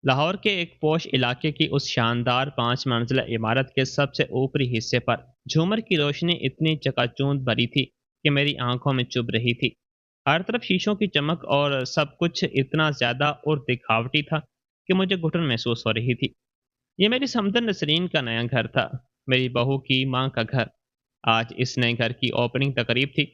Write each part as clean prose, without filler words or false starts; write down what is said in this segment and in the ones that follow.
لاہور کے ایک پوش علاقے کی اس شاندار 5 منزلہ عمارت کے سب سے اوپری حصے پر جھومر کی روشنی اتنی چکا چوند بھری تھی کہ میری آنکھوں میں چبھ رہی تھی۔ ہر طرف شیشوں کی چمک اور سب کچھ اتنا زیادہ اور دکھاوٹی تھا کہ مجھے گھٹن محسوس ہو رہی تھی۔ یہ میری سمندر نسرین کا نیا گھر تھا، میری بہو کی ماں کا گھر۔ آج اس نئے گھر کی اوپننگ تقریب تھی۔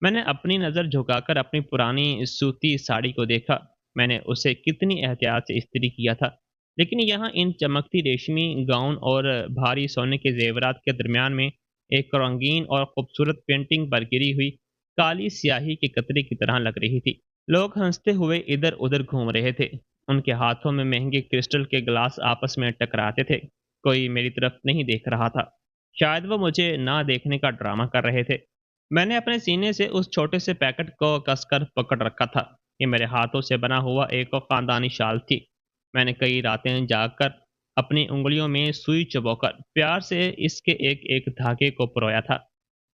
میں نے اپنی نظر جھکا کر اپنی پرانی سوتی ساڑی کو دیکھا۔ میں نے اسے کتنی احتیاط سے استری کیا تھا، لیکن یہاں ان چمکتی ریشمی گاؤن اور بھاری سونے کے زیورات کے درمیان میں ایک رنگین اور خوبصورت پینٹنگ پر گری ہوئی کالی سیاہی کے قطرے کی طرح لگ رہی تھی۔ لوگ ہنستے ہوئے ادھر ادھر گھوم رہے تھے، ان کے ہاتھوں میں مہنگے کرسٹل کے گلاس آپس میں ٹکراتے تھے۔ کوئی میری طرف نہیں دیکھ رہا تھا، شاید وہ مجھے نہ دیکھنے کا ڈرامہ کر رہے تھے۔ میں نے اپنے سینے سے اس چھوٹے سے پیکٹ کو کس کر پکڑ رکھا تھا۔ یہ میرے ہاتھوں سے بنا ہوا ایک خاندانی شال تھی۔ میں نے کئی راتیں جاگ کر اپنی انگلیوں میں سوئی چبو کر پیار سے اس کے ایک ایک دھاگے کو پرویا تھا۔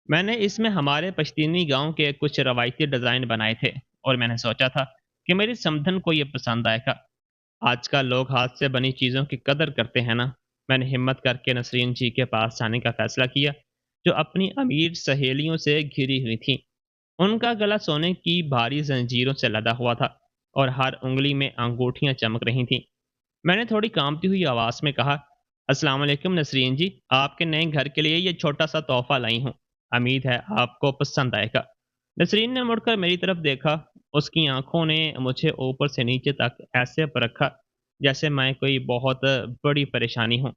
میں نے اس میں ہمارے پشتینی گاؤں کے کچھ روایتی ڈیزائن بنائے تھے، اور میں نے سوچا تھا کہ میری سمدھن کو یہ پسند آئے گا۔ آج کل لوگ ہاتھ سے بنی چیزوں کی قدر کرتے ہیں نا۔ میں نے ہمت کر کے نسرین جی کے پاس جانے کا فیصلہ کیا، جو اپنی امیر سہیلیوں سے گھری ہوئی تھیں۔ ان کا گلا سونے کی بھاری زنجیروں سے لدا ہوا تھا، اور ہر انگلی میں انگوٹھیاں چمک رہی تھیں۔ میں نے تھوڑی کانپتی ہوئی آواز میں کہا، السلام علیکم نسرین جی، آپ کے نئے گھر کے لیے یہ چھوٹا سا تحفہ لائی ہوں، امید ہے آپ کو پسند آئے گا۔ نسرین نے مڑ کر میری طرف دیکھا۔ اس کی آنکھوں نے مجھے اوپر سے نیچے تک ایسے پرکھا جیسے میں کوئی بہت بڑی پریشانی ہوں۔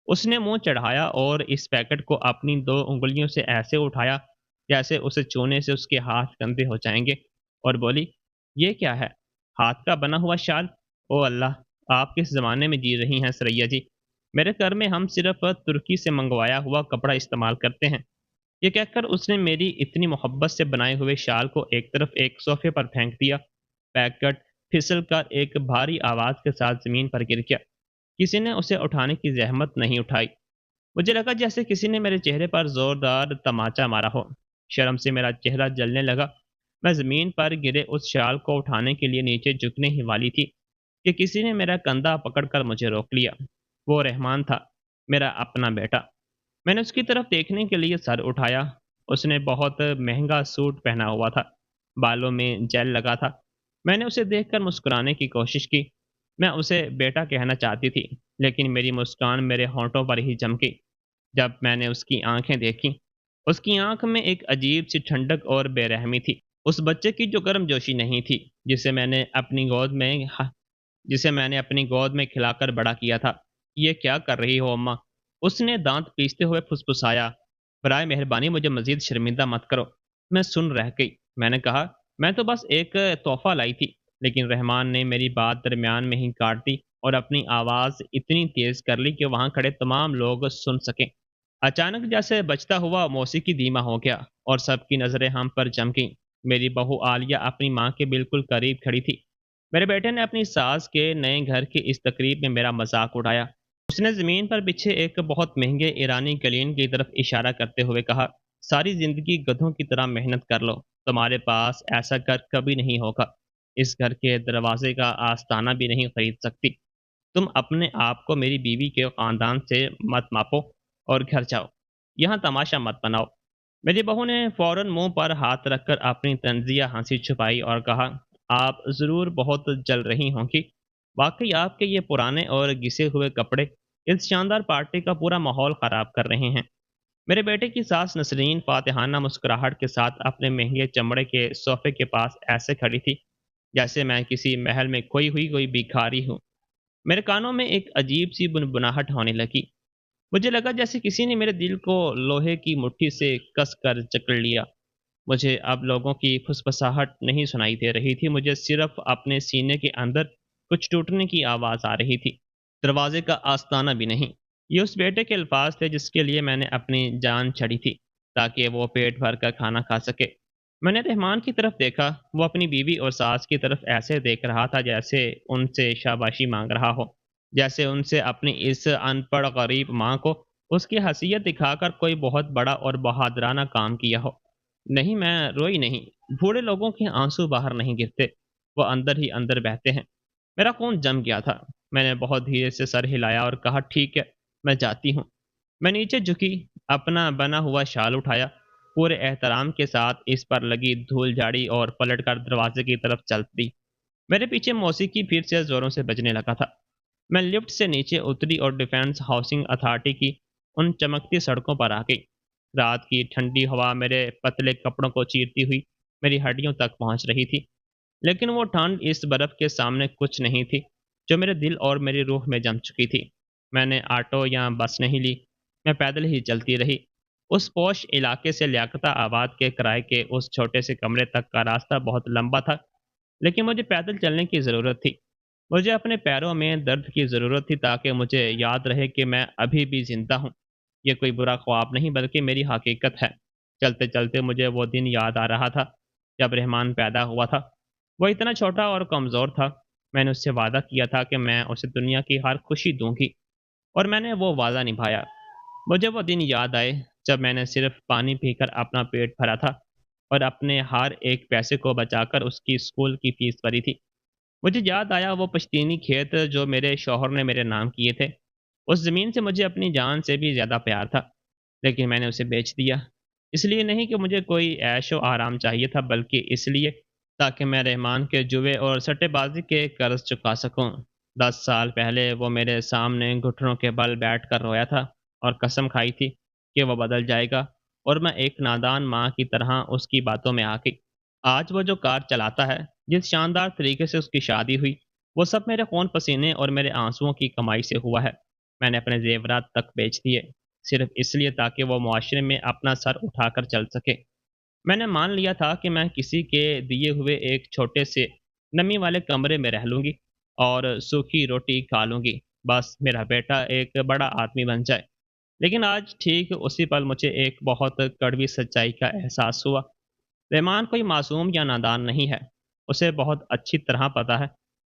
اس نے منہ چڑھایا اور اس پیکٹ کو اپنی 2 انگلیوں سے ایسے اٹھایا جیسے اسے چھونے سے اس کے ہاتھ گندے ہو جائیں گے، اور بولی، یہ کیا ہے؟ ہاتھ کا بنا ہوا شال؟ او اللہ، آپ کس زمانے میں جی رہی ہیں سریا جی؟ میرے گھر میں ہم صرف ترکی سے منگوایا ہوا کپڑا استعمال کرتے ہیں۔ یہ کہہ کر اس نے میری اتنی محبت سے بنائے ہوئے شال کو ایک طرف ایک صوفے پر پھینک دیا۔ پیکٹ پھسل کر ایک بھاری آواز کے ساتھ زمین پر گر گیا۔ کسی نے اسے اٹھانے کی زحمت نہیں اٹھائی۔ مجھے لگا جیسے کسی نے میرے چہرے پر زوردار تماچا مارا ہو۔ شرم سے میرا چہرہ جلنے لگا۔ میں زمین پر گرے اس شال کو اٹھانے کے لیے نیچے جھکنے ہی والی تھی کہ کسی نے میرا کندھا پکڑ کر مجھے روک لیا۔ وہ رحمان تھا، میرا اپنا بیٹا۔ میں نے اس کی طرف دیکھنے کے لیے سر اٹھایا۔ اس نے بہت مہنگا سوٹ پہنا ہوا تھا، بالوں میں جیل لگا تھا۔ میں نے اسے دیکھ کر مسکرانے کی کوشش کی۔ میں اسے بیٹا کہنا چاہتی تھی، لیکن میری مسکان میرے ہونٹوں پر ہی جم گئی جب میں نے اس کی آنکھیں دیکھیں۔ اس کی آنکھ میں ایک عجیب سی ٹھنڈک اور بے رحمی تھی، اس بچے کی جو گرم جوشی نہیں تھی، جسے میں نے اپنی گود میں کھلا کر بڑا کیا تھا۔ یہ کیا کر رہی ہو اماں؟ اس نے دانت پیستے ہوئے پھسپھسایا۔ برائے مہربانی مجھے مزید شرمندہ مت کرو۔ میں سن رہ گئی۔ میں نے کہا، میں تو بس ایک تحفہ لائی تھی، لیکن رحمان نے میری بات درمیان میں ہی کاٹ دی اور اپنی آواز اتنی تیز کر لی کہ وہاں کھڑے تمام لوگ سن سکیں۔ اچانک جیسے بجتا ہوا موسیقی دھیما ہو گیا اور سب کی نظریں ہم پر جم گئیں۔ میری بہو عالیہ اپنی ماں کے بالکل قریب کھڑی تھی۔ میرے بیٹے نے اپنی ساس کے نئے گھر کی اس تقریب میں میرا مذاق اڑایا۔ اس نے زمین پر بچھے ایک بہت مہنگے ایرانی قلین کی طرف اشارہ کرتے ہوئے کہا، ساری زندگی گدھوں کی طرح محنت کر لو، تمہارے پاس ایسا گھر کبھی نہیں ہوگا۔ اس گھر کے دروازے کا آستانہ بھی نہیں خرید سکتی۔ تم اپنے آپ کو میری بیوی کے خاندان سے مت ماپو اور گھر جاؤ، یہاں تماشا مت بناؤ۔ میری بہو نے فوراً منہ پر ہاتھ رکھ کر اپنی طنزیہ ہنسی چھپائی اور کہا، آپ ضرور بہت جل رہی ہوں گی۔ واقعی آپ کے یہ پرانے اور گھسے ہوئے کپڑے اس شاندار پارٹی کا پورا ماحول خراب کر رہے ہیں۔ میرے بیٹے کی ساس نسرین فاتحانہ مسکراہٹ کے ساتھ اپنے مہنگے چمڑے کے صوفے کے پاس ایسے کھڑی تھی جیسے میں کسی محل میں کھوئی ہوئی کوئی بھکاری ہوں۔ میرے کانوں میں ایک عجیب سی بنبناہٹ ہونے لگی۔ مجھے لگا جیسے کسی نے میرے دل کو لوہے کی مٹھی سے کس کر جکڑ لیا۔ مجھے اب لوگوں کی پھسپھساہٹ نہیں سنائی دے رہی تھی، مجھے صرف اپنے سینے کے اندر کچھ ٹوٹنے کی آواز آ رہی تھی، دروازے کا آستانہ بھی نہیں۔ یہ اس بیٹے کے الفاظ تھے جس کے لیے میں نے اپنی جان چھڑی تھی تاکہ وہ پیٹ بھر کر کھانا کھا سکے۔ میں نے رحمان کی طرف دیکھا۔ وہ اپنی بیوی اور ساس کی طرف ایسے دیکھ رہا تھا جیسے ان سے شاباشی مانگ رہا ہو، جیسے ان سے اپنی اس ان پڑھ غریب ماں کو اس کی حیثیت دکھا کر کوئی بہت بڑا اور بہادرانہ کام کیا ہو۔ نہیں، میں روئی نہیں۔ بوڑھے لوگوں کے آنسو باہر نہیں گرتے، وہ اندر ہی اندر بہتے ہیں۔ میرا خون جم گیا تھا۔ میں نے بہت دھیرے سے سر ہلایا اور کہا ٹھیک ہے، میں جاتی ہوں۔ میں نیچے جھکی، اپنا بنا ہوا شال اٹھایا، پورے احترام کے ساتھ اس پر لگی دھول جھاڑی اور پلٹ کر دروازے کی طرف چل دی۔ میرے پیچھے موسیقی پھر سے زوروں سے بجنے لگا تھا۔ میں لفٹ سے نیچے اتری اور ڈیفینس ہاؤسنگ اتھارٹی کی ان چمکتی سڑکوں پر آ گئی۔ رات کی ٹھنڈی ہوا میرے پتلے کپڑوں کو چیرتی ہوئی میری ہڈیوں تک پہنچ رہی تھی، لیکن وہ ٹھنڈ اس برف کے سامنے کچھ نہیں تھی جو میرے دل اور میری روح میں جم چکی تھی۔ میں نے آٹو یا بس نہیں لی، میں پیدل ہی چلتی رہی۔ اس پوش علاقے سے لیاقتہ آباد کے کرائے کے اس چھوٹے سے کمرے تک کا راستہ بہت لمبا تھا، لیکن مجھے پیدل چلنے کی ضرورت تھی۔ مجھے اپنے پیروں میں درد کی ضرورت تھی تاکہ مجھے یاد رہے کہ میں ابھی بھی زندہ ہوں۔ یہ کوئی برا خواب نہیں بلکہ میری حقیقت ہے۔ چلتے چلتے مجھے وہ دن یاد آ رہا تھا جب رحمان پیدا ہوا تھا۔ وہ اتنا چھوٹا اور کمزور تھا۔ میں نے اس سے وعدہ کیا تھا کہ میں اسے دنیا کی ہر خوشی دوں گی، اور میں نے وہ وعدہ نبھایا۔ مجھے وہ دن یاد آئے جب میں نے صرف پانی پی کر اپنا پیٹ بھرا تھا اور اپنے ہر ایک پیسے کو بچا کر اس کی اسکول کی فیس بھری تھی۔ مجھے یاد آیا وہ پشتینی کھیت جو میرے شوہر نے میرے نام کیے تھے۔ اس زمین سے مجھے اپنی جان سے بھی زیادہ پیار تھا، لیکن میں نے اسے بیچ دیا۔ اس لیے نہیں کہ مجھے کوئی عیش و آرام چاہیے تھا، بلکہ اس لیے تاکہ میں رحمان کے جوئے اور سٹے بازی کے قرض چکا سکوں۔ 10 سال پہلے وہ میرے سامنے گھٹنوں کے بل بیٹھ کر رویا تھا اور قسم کھائی تھی کہ وہ بدل جائے گا، اور میں ایک نادان ماں کی طرح اس کی باتوں میں آ گئی۔ آج وہ جو کار چلاتا ہے، جس شاندار طریقے سے اس کی شادی ہوئی، وہ سب میرے خون پسینے اور میرے آنسوؤں کی کمائی سے ہوا ہے۔ میں نے اپنے زیورات تک بیچ دیے، صرف اس لیے تاکہ وہ معاشرے میں اپنا سر اٹھا کر چل سکے۔ میں نے مان لیا تھا کہ میں کسی کے دیے ہوئے ایک چھوٹے سے نمی والے کمرے میں رہ لوں گی اور سوکھی روٹی کھا لوں گی، بس میرا بیٹا ایک بڑا آدمی بن جائے۔ لیکن آج ٹھیک اسی پل مجھے ایک بہت کڑوی سچائی کا احساس ہوا۔ رحمان کوئی معصوم یا نادان نہیں ہے۔ اسے بہت اچھی طرح پتہ ہے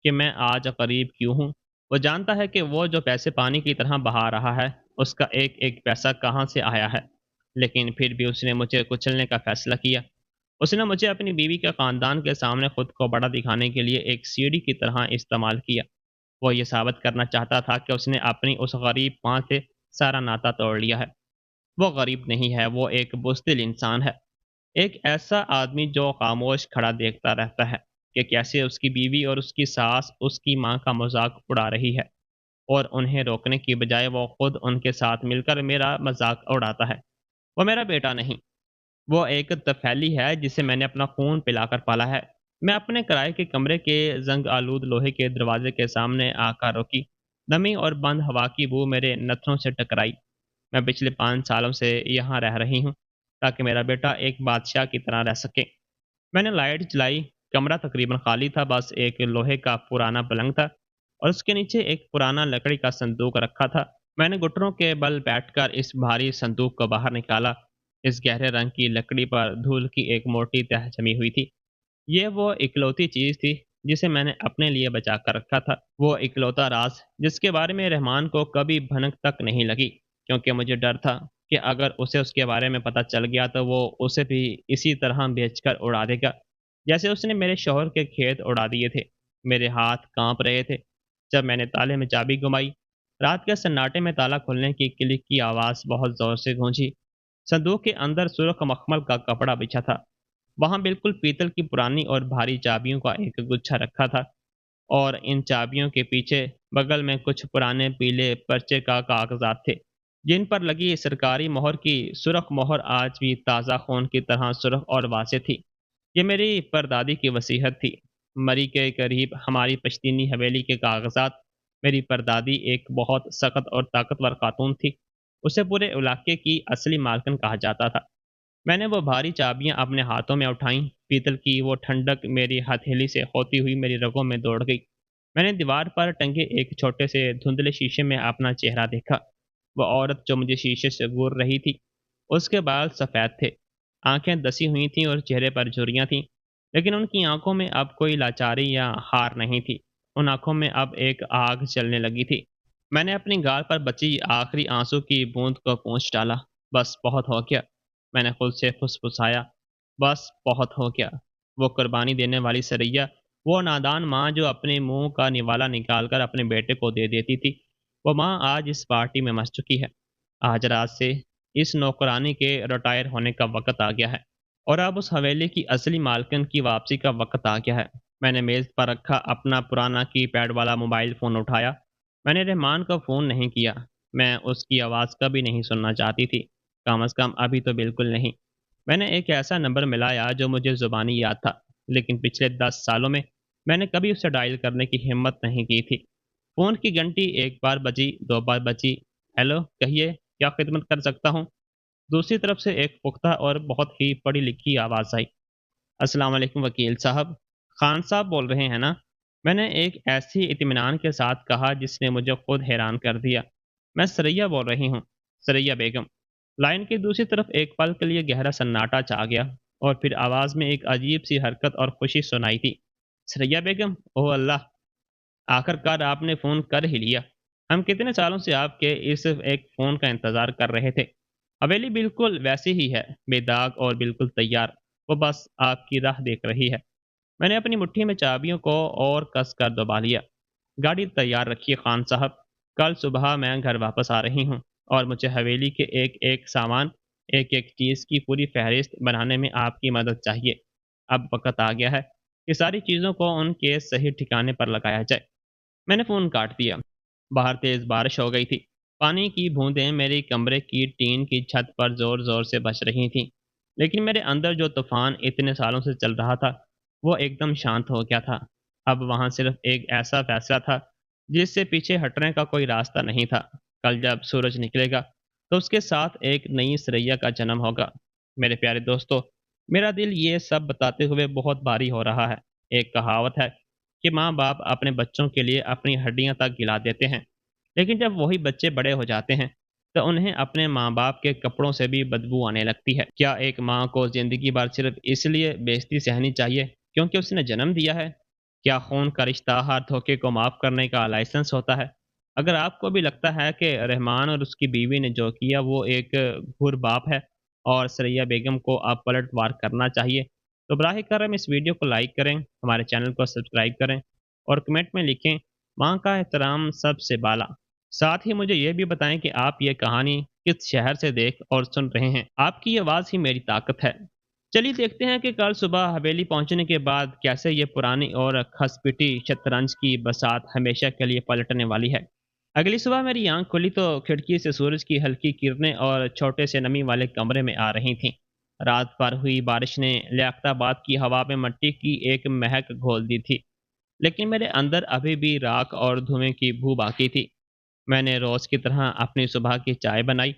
کہ میں آج غریب کیوں ہوں۔ وہ جانتا ہے کہ وہ جو پیسے پانی کی طرح بہا رہا ہے، اس کا ایک ایک پیسہ کہاں سے آیا ہے، لیکن پھر بھی اس نے مجھے کچلنے کا فیصلہ کیا۔ اس نے مجھے اپنی بیوی کے خاندان کے سامنے خود کو بڑا دکھانے کے لیے ایک سیڑھی کی طرح استعمال کیا۔ وہ یہ ثابت کرنا چاہتا تھا کہ اس نے اپنی اس غریب ماں سے سارا ناتا توڑ لیا ہے۔ وہ غریب نہیں ہے، وہ ایک بزدل انسان ہے۔ ایک ایسا آدمی جو خاموش کھڑا دیکھتا رہتا ہے کہ کیسے اس کی بیوی اور اس کی ساس اس کی ماں کا مذاق اڑا رہی ہے، اور انہیں روکنے کی بجائے وہ خود ان کے ساتھ مل کر میرا مذاق اڑاتا ہے۔ وہ میرا بیٹا نہیں، وہ ایک طفیلی ہے جسے میں نے اپنا خون پلا کر پالا ہے۔ میں اپنے کرائے کے کمرے کے زنگ آلود لوہے کے دروازے کے سامنے آ کر روکی۔ نمی اور بند ہوا کی بو میرے نتھنوں سے ٹکرائی۔ میں پچھلے 5 سالوں سے یہاں رہ رہی ہوں تاکہ میرا بیٹا ایک بادشاہ کی طرح رہ سکے۔ میں نے لائٹ جلائی۔ کمرہ تقریباً خالی تھا، بس ایک لوہے کا پرانا پلنگ تھا اور اس کے نیچے ایک پرانا لکڑی کا صندوق رکھا تھا۔ میں نے گھٹنوں کے بل بیٹھ کر اس بھاری صندوق کو باہر نکالا۔ اس گہرے رنگ کی لکڑی پر دھول کی ایک موٹی تہ جمی ہوئی تھی۔ یہ وہ اکلوتی چیز تھی جسے میں نے اپنے لیے بچا کر رکھا تھا، وہ اکلوتا راز جس کے بارے میں رحمان کو کبھی بھنک تک نہیں لگی، کیونکہ مجھے ڈر تھا کہ اگر اسے اس کے بارے میں پتہ چل گیا تو وہ اسے بھی اسی طرح بیچ کر اڑا دے گا، جیسے اس نے میرے شوہر کے کھیت اڑا دیے تھے۔ میرے ہاتھ کانپ رہے تھے جب میں نے تالے میں چابی گمائی۔ رات کے سناٹے میں تالا کھلنے کی کلک کی آواز بہت زور سے گونجی۔ صندوق کے اندر سرخ مخمل کا کپڑا بچھا تھا۔ وہاں بالکل پیتل کی پرانی اور بھاری چابیوں کا ایک گچھا رکھا تھا، اور ان چابیوں کے پیچھے بغل میں کچھ پرانے پیلے پرچے کا کاغذات تھے جن پر لگی سرکاری مہر کی سرخ مہر آج بھی تازہ خون کی طرح سرخ اور واضح تھی۔ یہ میری پردادی کی وصیت تھی۔ مری کے قریب ہماری پشتینی حویلی کے کاغذات۔ میری پردادی ایک بہت سخت اور طاقتور خاتون تھی۔ اسے پورے علاقے کی اصلی مالکن کہا جاتا تھا۔ میں نے وہ بھاری چابیاں اپنے ہاتھوں میں اٹھائیں۔ پیتل کی وہ ٹھنڈک میری ہتھیلی سے ہوتی ہوئی میری رگوں میں دوڑ گئی۔ میں نے دیوار پر ٹنگے ایک چھوٹے سے دھندلے شیشے میں اپنا چہرہ دیکھا۔ وہ عورت جو مجھے شیشے سے گور رہی تھی، اس کے بال سفید تھے، آنکھیں دسی ہوئی تھیں اور چہرے پر جھریاں تھیں، لیکن ان کی آنکھوں میں اب کوئی لاچاری یا ہار نہیں تھی۔ ان آنکھوں میں اب ایک آگ جلنے لگی تھی۔ میں نے اپنی گال پر بچی آخری آنسو کی بوند کو پونچھ ڈالا۔ بس بہت ہو گیا، میں نے خود سے پھسپھسایا۔ بس بہت ہو گیا۔ وہ قربانی دینے والی سریا وہ نادان ماں جو اپنے منہ کا نوالا نکال کر اپنے بیٹے کو دے دیتی تھی، وہ ماں آج اس پارٹی میں مس چکی ہے۔ آج رات سے اس نوکرانی کے ریٹائر ہونے کا وقت آ گیا ہے، اور اب اس حویلی کی اصلی مالکن کی واپسی کا وقت آ گیا ہے۔ میں نے میز پر رکھا اپنا پرانا کی پیڈ والا موبائل فون اٹھایا۔ میں نے رحمان کا فون نہیں کیا، میں اس کی آواز کبھی نہیں سننا چاہتی تھی، کم از کم ابھی تو بالکل نہیں۔ میں نے ایک ایسا نمبر ملایا جو مجھے زبانی یاد تھا، لیکن پچھلے 10 سالوں میں نے کبھی اسے ڈائل کرنے کی ہمت نہیں کی تھی۔ فون کی گھنٹی ایک بار بجی، دو بار بجی۔ ہیلو، کہیے، کیا خدمت کر سکتا ہوں؟ دوسری طرف سے ایک پختہ اور بہت ہی پڑھی لکھی آواز آئی۔ السلام علیکم وکیل صاحب، خان صاحب بول رہے ہیں نا؟ میں نے ایک ایسی اطمینان کے ساتھ کہا جس نے مجھے خود حیران کر دیا۔ میں سریا بول رہی ہوں، سریا بیگم۔ لائن کی دوسری طرف ایک پل کے لیے گہرا سناٹا چھا گیا، اور پھر آواز میں ایک عجیب سی حرکت اور خوشی سنائی تھی۔ سریا بیگم، او اللہ! آخر کار آپ نے فون کر ہی لیا۔ ہم کتنے سالوں سے آپ کے اس ایک فون کا انتظار کر رہے تھے۔ حویلی بالکل ویسی ہی ہے، بے داغ اور بالکل تیار۔ وہ بس آپ کی راہ دیکھ رہی ہے۔ میں نے اپنی مٹھی میں چابیوں کو اور کس کر دبا لیا۔ گاڑی تیار رکھیے خان صاحب، کل صبح میں گھر واپس آ رہی ہوں، اور مجھے حویلی کے ایک ایک سامان، ایک ایک چیز کی پوری فہرست بنانے میں آپ کی مدد چاہیے۔ اب وقت آ گیا ہے کہ ساری چیزوں کو ان کے صحیح ٹھکانے پر لگایا جائے۔ میں نے فون کاٹ دیا۔ باہر تیز بارش ہو گئی تھی۔ پانی کی بوندیں میری کمرے کی ٹین کی چھت پر زور زور سے بج رہی تھیں، لیکن میرے اندر جو طوفان اتنے سالوں سے چل رہا تھا وہ ایک دم شانت ہو گیا تھا۔ اب وہاں صرف ایک ایسا فیصلہ تھا جس سے پیچھے ہٹنے کا کوئی راستہ نہیں تھا۔ کل جب سورج نکلے گا تو اس کے ساتھ ایک نئی سریا کا جنم ہوگا۔ میرے پیارے دوستو، میرا دل یہ سب بتاتے ہوئے بہت بھاری ہو رہا ہے۔ ایک کہاوت ہے کہ ماں باپ اپنے بچوں کے لیے اپنی ہڈیاں تک گلا دیتے ہیں، لیکن جب وہی بچے بڑے ہو جاتے ہیں تو انہیں اپنے ماں باپ کے کپڑوں سے بھی بدبو آنے لگتی ہے۔ کیا ایک ماں کو زندگی بھر صرف اس لیے بےعزتی سہنی چاہیے کیونکہ اس نے جنم دیا ہے؟ کیا خون کا رشتہ ہر دھوکے کو معاف کرنے کا لائسنس ہوتا ہے؟ اگر آپ کو بھی لگتا ہے کہ رحمان اور اس کی بیوی نے جو کیا وہ ایک گھر باپ ہے اور سریا بیگم کو آپ پلٹ وار کرنا چاہیے، تو براہ کرم اس ویڈیو کو لائک کریں، ہمارے چینل کو سبسکرائب کریں، اور کمنٹ میں لکھیں ماں کا احترام سب سے بالا۔ ساتھ ہی مجھے یہ بھی بتائیں کہ آپ یہ کہانی کس شہر سے دیکھ اور سن رہے ہیں۔ آپ کی آواز ہی میری طاقت ہے۔ چلیے دیکھتے ہیں کہ کل صبح حویلی پہنچنے کے بعد کیسے یہ پرانی اور کھس پٹی شطرنج کی بساط ہمیشہ کے لیے پلٹنے والی ہے۔ اگلی صبح میری آنکھ کھلی تو کھڑکی سے سورج کی ہلکی کرنیں اور چھوٹے سے نمی والے کمرے میں آ رہی تھیں۔ رات پر ہوئی بارش نے لیاقت آباد کی ہوا میں مٹی کی ایک مہک گھول دی تھی، لیکن میرے اندر ابھی بھی راکھ اور دھوئیں کی بو باقی تھی۔ میں نے روز کی طرح اپنی صبح کی چائے بنائی۔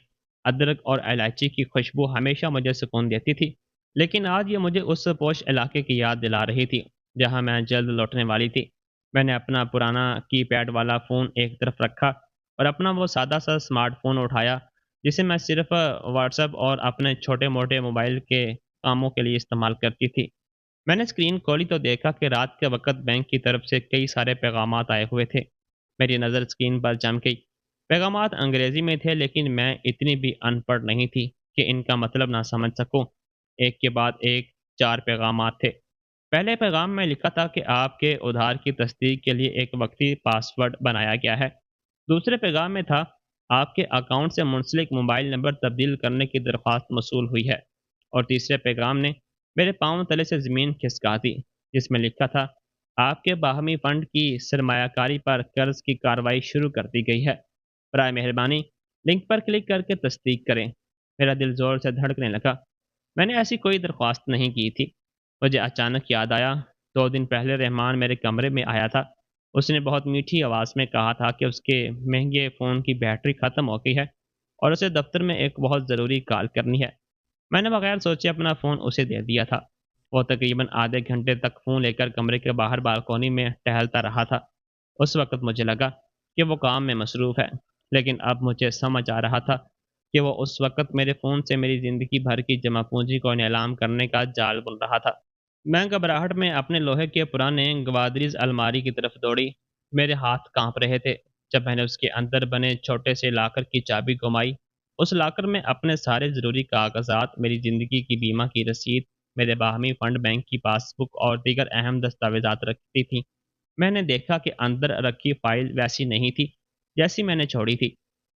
ادرک اور الائچی کی خوشبو ہمیشہ مجھے سکون دیتی تھی، لیکن آج یہ مجھے اس پوش علاقے کی یاد دلا رہی تھی جہاں میں جلد لوٹنے والی تھی۔ میں نے اپنا پرانا کی پیڈ والا فون ایک طرف رکھا اور اپنا وہ سادہ سا اسمارٹ فون اٹھایا جسے میں صرف واٹس ایپ اور اپنے چھوٹے موٹے موبائل کے کاموں کے لیے استعمال کرتی تھی۔ میں نے اسکرین کھولی تو دیکھا کہ رات کے وقت بینک کی طرف سے کئی سارے پیغامات آئے ہوئے تھے۔ میری نظر اسکرین پر جم گئی۔ پیغامات انگریزی میں تھے، لیکن میں اتنی بھی ان پڑھ نہیں تھی کہ ان کا مطلب نہ سمجھ سکوں۔ ایک کے بعد ایک 4 پیغامات تھے۔ پہلے پیغام میں لکھا تھا کہ آپ کے ادھار کی تصدیق کے لیے ایک وقتی پاس ورڈ بنایا گیا ہے۔ دوسرے پیغام میں تھا آپ کے اکاؤنٹ سے منسلک موبائل نمبر تبدیل کرنے کی درخواست موصول ہوئی ہے۔ اور تیسرے پیغام نے میرے پاؤں تلے سے زمین کھسکا دی، جس میں لکھا تھا آپ کے باہمی فنڈ کی سرمایہ کاری پر قرض کی کارروائی شروع کر دی گئی ہے۔ برائے مہربانی لنک پر کلک کر کے تصدیق کریں۔ میرا دل زور سے دھڑکنے لگا۔ میں نے ایسی کوئی درخواست نہیں کی تھی۔ مجھے اچانک یاد آیا 2 دن پہلے رحمان میرے کمرے میں آیا تھا۔ اس نے بہت میٹھی آواز میں کہا تھا کہ اس کے مہنگے فون کی بیٹری ختم ہو گئی ہے اور اسے دفتر میں ایک بہت ضروری کال کرنی ہے۔ میں نے بغیر سوچے اپنا فون اسے دے دیا تھا۔ وہ تقریباً آدھے گھنٹے تک فون لے کر کمرے کے باہر بالکونی میں ٹہلتا رہا تھا۔ اس وقت مجھے لگا کہ وہ کام میں مصروف ہے، لیکن اب مجھے سمجھ آ رہا تھا کہ وہ اس وقت میرے فون سے میری زندگی بھر کی جمع پونجی کو نیلام کرنے کا جال بن رہا تھا۔ میں گھبراہٹ میں اپنے لوہے کے پرانے گوادریج الماری کی طرف دوڑی۔ میرے ہاتھ کانپ رہے تھے جب میں نے اس کے اندر بنے چھوٹے سے لاکر کی چابی گمائی۔ اس لاکر میں اپنے سارے ضروری کاغذات، میری زندگی کی بیمہ کی رسید میرے باہمی فنڈ بینک کی پاس بک اور دیگر اہم دستاویزات رکھتی تھی۔ میں نے دیکھا کہ اندر رکھی فائل ویسی نہیں تھی جیسی میں نے چھوڑی تھی۔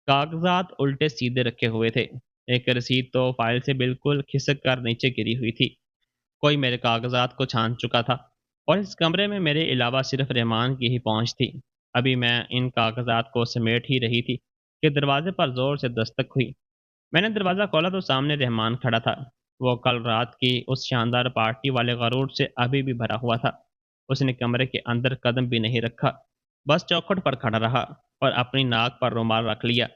کاغذات الٹے سیدھے رکھے ہوئے تھے۔ ایک رسید تو فائل سے بالکل کھسک کر نیچے گری ہوئی تھی۔ کوئی میرے کاغذات کو چھان چکا تھا اور اس کمرے میں میرے علاوہ صرف رحمان کی ہی پہنچ تھی۔ ابھی میں ان کاغذات کو سمیٹ ہی رہی تھی کہ دروازے پر زور سے دستک ہوئی۔ میں نے دروازہ کھولا تو سامنے رحمان کھڑا تھا۔ وہ کل رات کی اس شاندار پارٹی والے غرور سے ابھی بھی بھرا ہوا تھا۔ اس نے کمرے کے اندر قدم بھی نہیں رکھا، بس چوکھٹ پر کھڑا رہا اور اپنی ناک پر رومال رکھ لیا،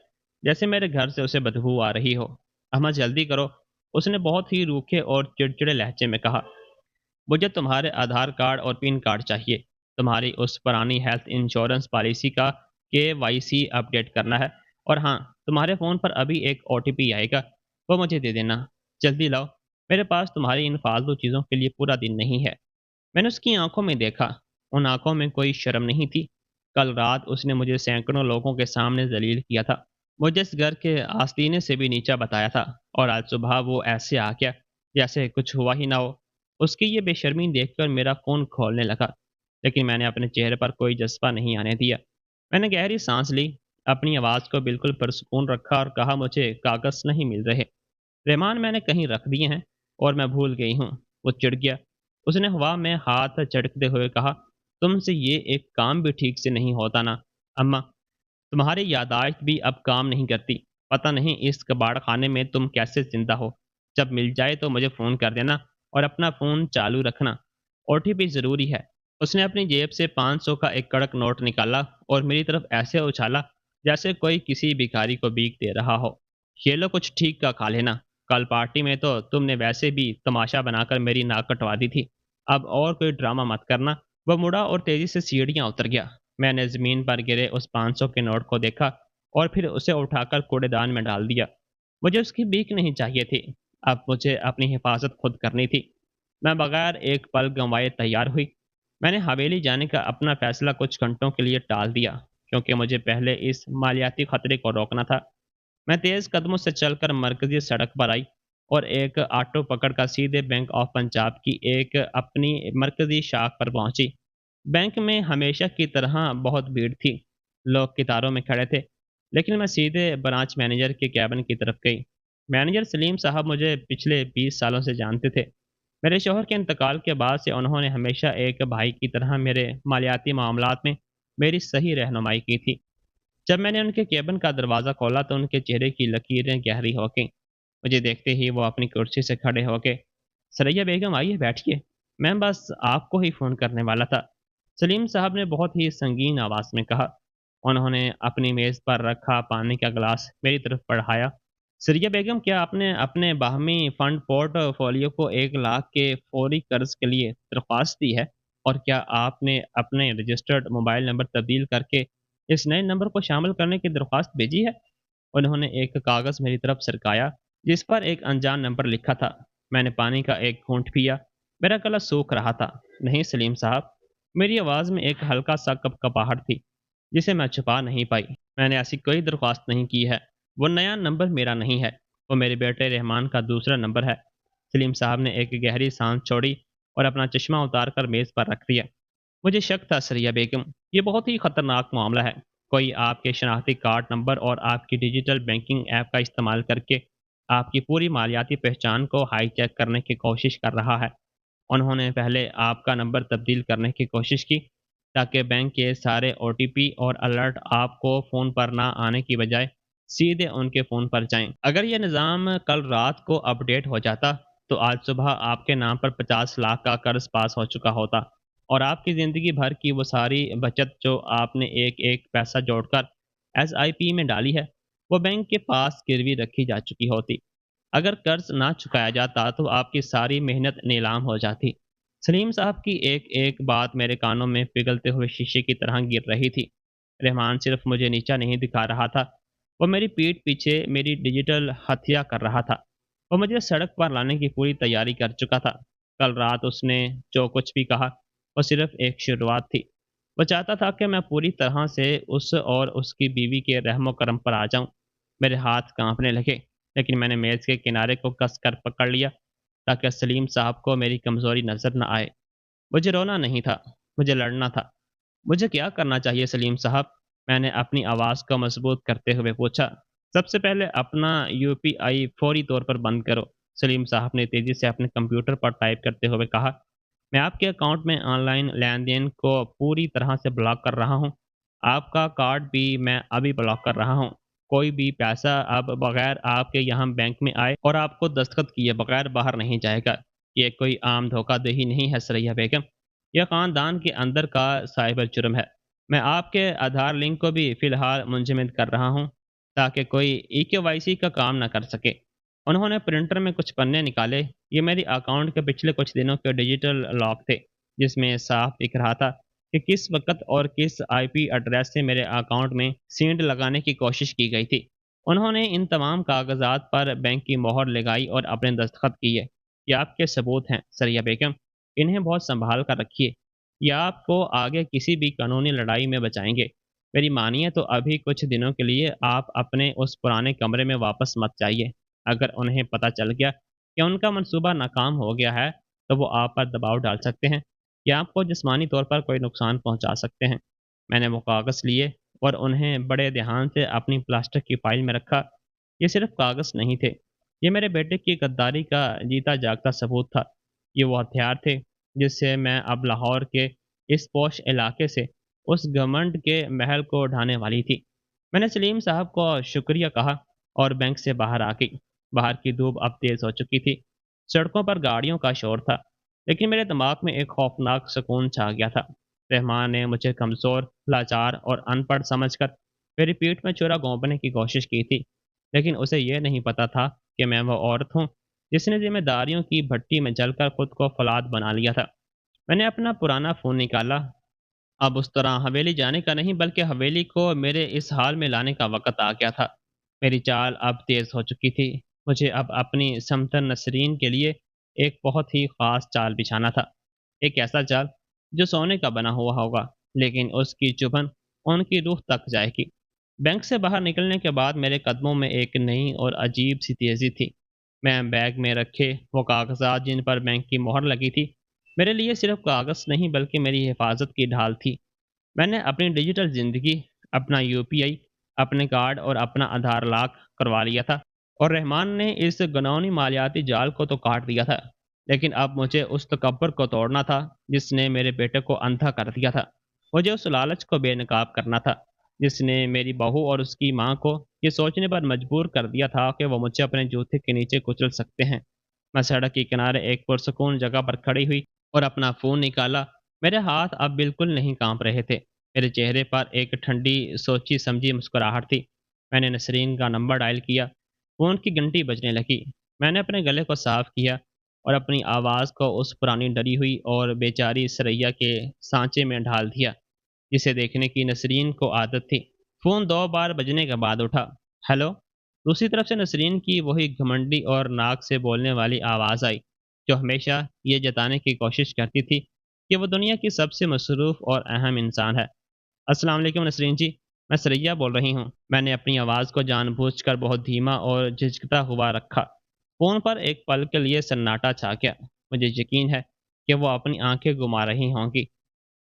جیسے میرے گھر سے اسے بدبو آ رہی ہو۔ اما جلدی کرو، اس نے بہت ہی روکھے اور چڑچڑے لہجے میں کہا۔ مجھے تمہارے آدھار کارڈ اور پین کارڈ چاہیے۔ تمہاری اس پرانی ہیلتھ انشورنس پالیسی کا KYC اپڈیٹ کرنا ہے، اور ہاں، تمہارے فون پر ابھی ایک OTP آئے گا، وہ مجھے دے دینا۔ جلدی لاؤ، میرے پاس تمہاری ان فالتو چیزوں کے لیے پورا دن نہیں ہے۔ میں نے اس کی آنکھوں میں دیکھا، ان آنکھوں میں کوئی شرم نہیں تھی۔ کل رات اس نے مجھے سینکڑوں لوگوں کے سامنے ذلیل کیا تھا، مجھے اس گھر کے آستینے سے بھی نیچا بتایا تھا، اور آج صبح وہ ایسے آ گیا جیسے کچھ ہوا ہی نہ ہو۔ اس کی یہ بے شرمی دیکھ کر میرا خون کھولنے لگا، لیکن میں نے اپنے چہرے پر کوئی جذبہ نہیں آنے دیا۔ میں نے گہری سانس لی، اپنی آواز کو بالکل پرسکون رکھا اور کہا، مجھے کاغذ نہیں مل رہے رحمان، میں نے کہیں رکھ دیے ہیں اور میں بھول گئی ہوں۔ وہ چڑ گیا۔ اس نے ہوا میں ہاتھ چٹکتے ہوئے کہا، تم سے یہ ایک کام بھی ٹھیک سے نہیں ہوتا نا اماں؟ تمہاری یادداشت بھی اب کام نہیں کرتی۔ پتہ نہیں اس کباڑ خانے میں تم کیسے زندہ ہو۔ جب مل جائے تو مجھے فون کر دینا اور اپنا فون چالو رکھنا۔ OTP ضروری ہے۔ اس نے اپنی جیب سے 500 کا ایک کڑک نوٹ نکالا اور میری طرف ایسے اچھالا جیسے کوئی کسی بھکاری کو بھیک دے رہا ہو۔ یہ لو، کچھ ٹھیک کا کھا لینا۔ کل پارٹی میں تو تم نے ویسے بھی تماشا بنا کر میری ناک کٹوا دی تھی۔ اب اور کوئی ڈرامہ مت کرنا۔ وہ مڑا اور تیزی سے سیڑھیاں اتر گیا۔ میں نے زمین پر گرے اس 500 کے نوٹ کو دیکھا اور پھر اسے اٹھا کر کوڑے دان میں ڈال دیا۔ مجھے اس کی بھیک نہیں چاہیے تھی، اب مجھے اپنی حفاظت خود کرنی تھی۔ میں بغیر ایک پل گنوائے تیار ہوئی۔ میں نے حویلی جانے کا اپنا فیصلہ کچھ گھنٹوں کے لیے ٹال دیا، کیونکہ مجھے پہلے اس مالیاتی خطرے کو روکنا تھا۔ میں تیز قدموں سے چل کر مرکزی سڑک پر آئی اور ایک آٹو پکڑ کر سیدھے بینک آف پنجاب کی ایک اپنی مرکزی شاخ پر پہنچی۔ بینک میں ہمیشہ کی طرح بہت بھیڑ تھی، لوگ قطاروں میں کھڑے تھے، لیکن میں سیدھے برانچ مینیجر کے کیبن کی طرف گئی۔ مینیجر سلیم صاحب مجھے پچھلے 20 سالوں سے جانتے تھے۔ میرے شوہر کے انتقال کے بعد سے انہوں نے ہمیشہ ایک بھائی کی طرح میرے مالیاتی معاملات میں میری صحیح رہنمائی کی تھی۔ جب میں نے ان کے کیبن کا دروازہ کھولا تو ان کے چہرے کی لکیریں گہری ہو گئیں۔ مجھے دیکھتے ہی وہ اپنی کرسی سے کھڑے ہو گئے۔ سریا بیگم، آئیے بیٹھیے، میں بس آپ کو ہی فون کرنے والا تھا، سلیم صاحب نے بہت ہی سنگین آواز میں کہا۔ انہوں نے اپنی میز پر رکھا پانی کا گلاس میری طرف بڑھایا۔ سریا بیگم، کیا آپ نے اپنے باہمی فنڈ پورٹ فولیو کو 1 لاکھ کے فوری قرض کے لیے درخواست دی ہے؟ اور کیا آپ نے اپنے رجسٹرڈ موبائل نمبر تبدیل کر کے اس نئے نمبر کو شامل کرنے کی درخواست بھیجی ہے؟ انہوں نے ایک کاغذ میری طرف سرکایا جس پر ایک انجان نمبر لکھا تھا۔ میں نے پانی کا ایک گھونٹ پیا، میرا گلا سوکھ رہا تھا۔ نہیں سلیم صاحب، میری آواز میں ایک ہلکا سا کپکپاہٹ تھی جسے میں چھپا نہیں پائی۔ میں نے ایسی کوئی درخواست نہیں کی ہے، وہ نیا نمبر میرا نہیں ہے، وہ میرے بیٹے رحمان کا دوسرا نمبر ہے۔ سلیم صاحب نے ایک گہری سانس چھوڑی اور اپنا چشمہ اتار کر میز پر رکھ دیا۔ مجھے شک تھا سریا بیگم، یہ بہت ہی خطرناک معاملہ ہے۔ کوئی آپ کے شناختی کارڈ نمبر اور آپ کی ڈیجیٹل بینکنگ ایپ کا استعمال کر کے آپ کی پوری مالیاتی پہچان کو ہائی جیک کرنے کی کوشش کر رہا ہے۔ انہوں نے پہلے آپ کا نمبر تبدیل کرنے کی کوشش کی تاکہ بینک کے سارے OTP اور الرٹ آپ کو فون پر نہ آنے کی بجائے سیدھے ان کے فون پر جائیں۔ اگر یہ نظام کل رات کو اپ ڈیٹ ہو جاتا تو آج صبح آپ کے نام پر 50 لاکھ کا قرض پاس ہو چکا ہوتا، اور آپ کی زندگی بھر کی وہ ساری بچت جو آپ نے ایک ایک پیسہ جوڑ کر SIP میں ڈالی ہے، وہ بینک کے پاس گروی رکھی جا چکی ہوتی۔ اگر قرض نہ چکایا جاتا تو آپ کی ساری محنت نیلام ہو جاتی۔ سلیم صاحب کی ایک ایک بات میرے کانوں میں پگھلتے ہوئے شیشے کی طرح گر رہی تھی۔ رحمان صرف مجھے نیچا نہیں دکھا رہا تھا، وہ میری پیٹھ پیچھے میری ڈیجیٹل ہتھیا کر رہا تھا۔ وہ مجھے سڑک پر لانے کی پوری تیاری کر چکا تھا۔ کل رات اس نے جو کچھ بھی کہا وہ صرف ایک شروعات تھی۔ وہ چاہتا تھا کہ میں پوری طرح سے اس اور اس کی بیوی کے رحم و کرم پر آ جاؤں۔ میرے ہاتھ کانپنے لگے، لیکن میں نے میز کے کنارے کو کس کر پکڑ لیا تاکہ سلیم صاحب کو میری کمزوری نظر نہ آئے۔ مجھے رونا نہیں تھا، مجھے لڑنا تھا۔ مجھے کیا کرنا چاہیے سلیم صاحب؟ میں نے اپنی آواز کو مضبوط کرتے ہوئے پوچھا۔ سب سے پہلے اپنا یو پی آئی فوری طور پر بند کرو، سلیم صاحب نے تیزی سے اپنے کمپیوٹر پر ٹائپ کرتے ہوئے کہا۔ میں آپ کے اکاؤنٹ میں آن لائن لین دین کو پوری طرح سے بلاک کر رہا ہوں۔ آپ کا کارڈ بھی میں ابھی بلاک کر رہا ہوں۔ کوئی بھی پیسہ اب بغیر آپ کے یہاں بینک میں آئے اور آپ کو دستخط کیے بغیر باہر نہیں جائے گا۔ یہ کوئی عام دھوکہ دہی نہیں ہے سریا بیگم، یہ خاندان کے اندر کا سائبر جرم ہے۔ میں آپ کے آدھار لنک کو بھی فی الحال منجمد کر رہا ہوں تاکہ کوئی ای کے وائی سی کا کام نہ کر سکے۔ انہوں نے پرنٹر میں کچھ پنے نکالے۔ یہ میری اکاؤنٹ کے پچھلے کچھ دنوں کے ڈیجیٹل لاگ تھے، جس میں صاف دکھ رہا تھا کہ کس وقت اور کس آئی پی ایڈریس سے میرے اکاؤنٹ میں سینڈ لگانے کی کوشش کی گئی تھی۔ انہوں نے ان تمام کاغذات پر بینک کی مہر لگائی اور اپنے دستخط کیے۔ یہ آپ کے ثبوت ہیں سریہ بیگم، انہیں بہت سنبھال کر رکھیے، یہ آپ کو آگے کسی بھی قانونی لڑائی میں بچائیں گے۔ میری مانیے تو ابھی کچھ دنوں کے لیے آپ اپنے اس پرانے کمرے میں واپس مت جائیے۔ اگر انہیں پتہ چل گیا کہ ان کا منصوبہ ناکام ہو گیا ہے تو وہ آپ پر دباؤ ڈال سکتے ہیں یا آپ کو جسمانی طور پر کوئی نقصان پہنچا سکتے ہیں۔ میں نے وہ کاغذ لیے اور انہیں بڑے دھیان سے اپنی پلاسٹک کی فائل میں رکھا۔ یہ صرف کاغذ نہیں تھے، یہ میرے بیٹے کی غداری کا جیتا جاگتا ثبوت تھا۔ یہ وہ ہتھیار تھے جس سے میں اب لاہور کے اس پوش علاقے سے اس گھمنڈ کے محل کو اٹھانے والی تھی۔ میں نے سلیم صاحب کو شکریہ کہا اور بینک سے باہر آ گئی۔ باہر کی دھوپ اب تیز ہو چکی تھی، سڑکوں پر گاڑیوں کا شور تھا، لیکن میرے دماغ میں ایک خوفناک سکون چھا گیا تھا۔ رحمان نے مجھے کمزور، لاچار اور ان پڑھ سمجھ کر میری پیٹھ میں چھرا گھونپنے کی کوشش کی تھی، لیکن اسے یہ نہیں پتا تھا کہ میں وہ عورت ہوں جس نے ذمہ داریوں کی بھٹی میں جل کر خود کو فولاد بنا لیا تھا۔ میں نے اپنا پرانا فون نکالا۔ اب اس طرح حویلی جانے کا نہیں بلکہ حویلی کو میرے اس حال میں لانے کا وقت آ گیا تھا۔ میری چال اب تیز ہو چکی تھی۔ مجھے اب اپنی سمتن نسرین کے لیے ایک بہت ہی خاص چال بچھانا تھا، ایک ایسا چال جو سونے کا بنا ہوا ہوگا، لیکن اس کی چبھن ان کی روح تک جائے گی۔ بینک سے باہر نکلنے کے بعد میرے قدموں میں ایک نئی اور عجیب سی تیزی تھی۔ میں بیگ میں رکھے وہ کاغذات جن پر بینک کی مہر لگی تھی میرے لیے صرف کاغذ نہیں بلکہ میری حفاظت کی ڈھال تھی۔ میں نے اپنی ڈیجیٹل زندگی، اپنا یو پی آئی، اپنے کارڈ اور اپنا آدھار لاک کروا لیا تھا، اور رحمان نے اس گنونی مالیاتی جال کو تو کاٹ دیا تھا، لیکن اب مجھے اس تکبر کو توڑنا تھا جس نے میرے بیٹے کو اندھا کر دیا تھا۔ مجھے اس لالچ کو بے نقاب کرنا تھا جس نے میری بہو اور اس کی ماں کو یہ سوچنے پر مجبور کر دیا تھا کہ وہ مجھے اپنے جوتے کے نیچے کچل سکتے ہیں۔ میں سڑک کے کنارے ایک پرسکون جگہ پر کھڑی ہوئی اور اپنا فون نکالا۔ میرے ہاتھ اب بالکل نہیں کانپ رہے تھے، میرے چہرے پر ایک ٹھنڈی سوچی سمجھی مسکراہٹ تھی۔ میں نے نسرین کا نمبر ڈائل کیا، فون کی گھنٹی بجنے لگی۔ میں نے اپنے گلے کو صاف کیا اور اپنی آواز کو اس پرانی ڈری ہوئی اور بیچاری سریا کے سانچے میں ڈھال دیا جسے دیکھنے کی نسرین کو عادت تھی۔ فون 2 بار بجنے کے بعد اٹھا۔ ہیلو؟ دوسری طرف سے نسرین کی وہی گھمنڈی اور ناک سے بولنے والی آواز آئی جو ہمیشہ یہ جتانے کی کوشش کرتی تھی کہ وہ دنیا کی سب سے مصروف اور اہم انسان ہے۔ السلام علیکم نسرین جی، میں سریا بول رہی ہوں۔ میں نے اپنی آواز کو جان بوجھ کر بہت دھیما اور جھجکتا ہوا رکھا۔ فون پر ایک پل کے لیے سناٹا چھا گیا۔ مجھے یقین ہے کہ وہ اپنی آنکھیں گما رہی ہوں گی۔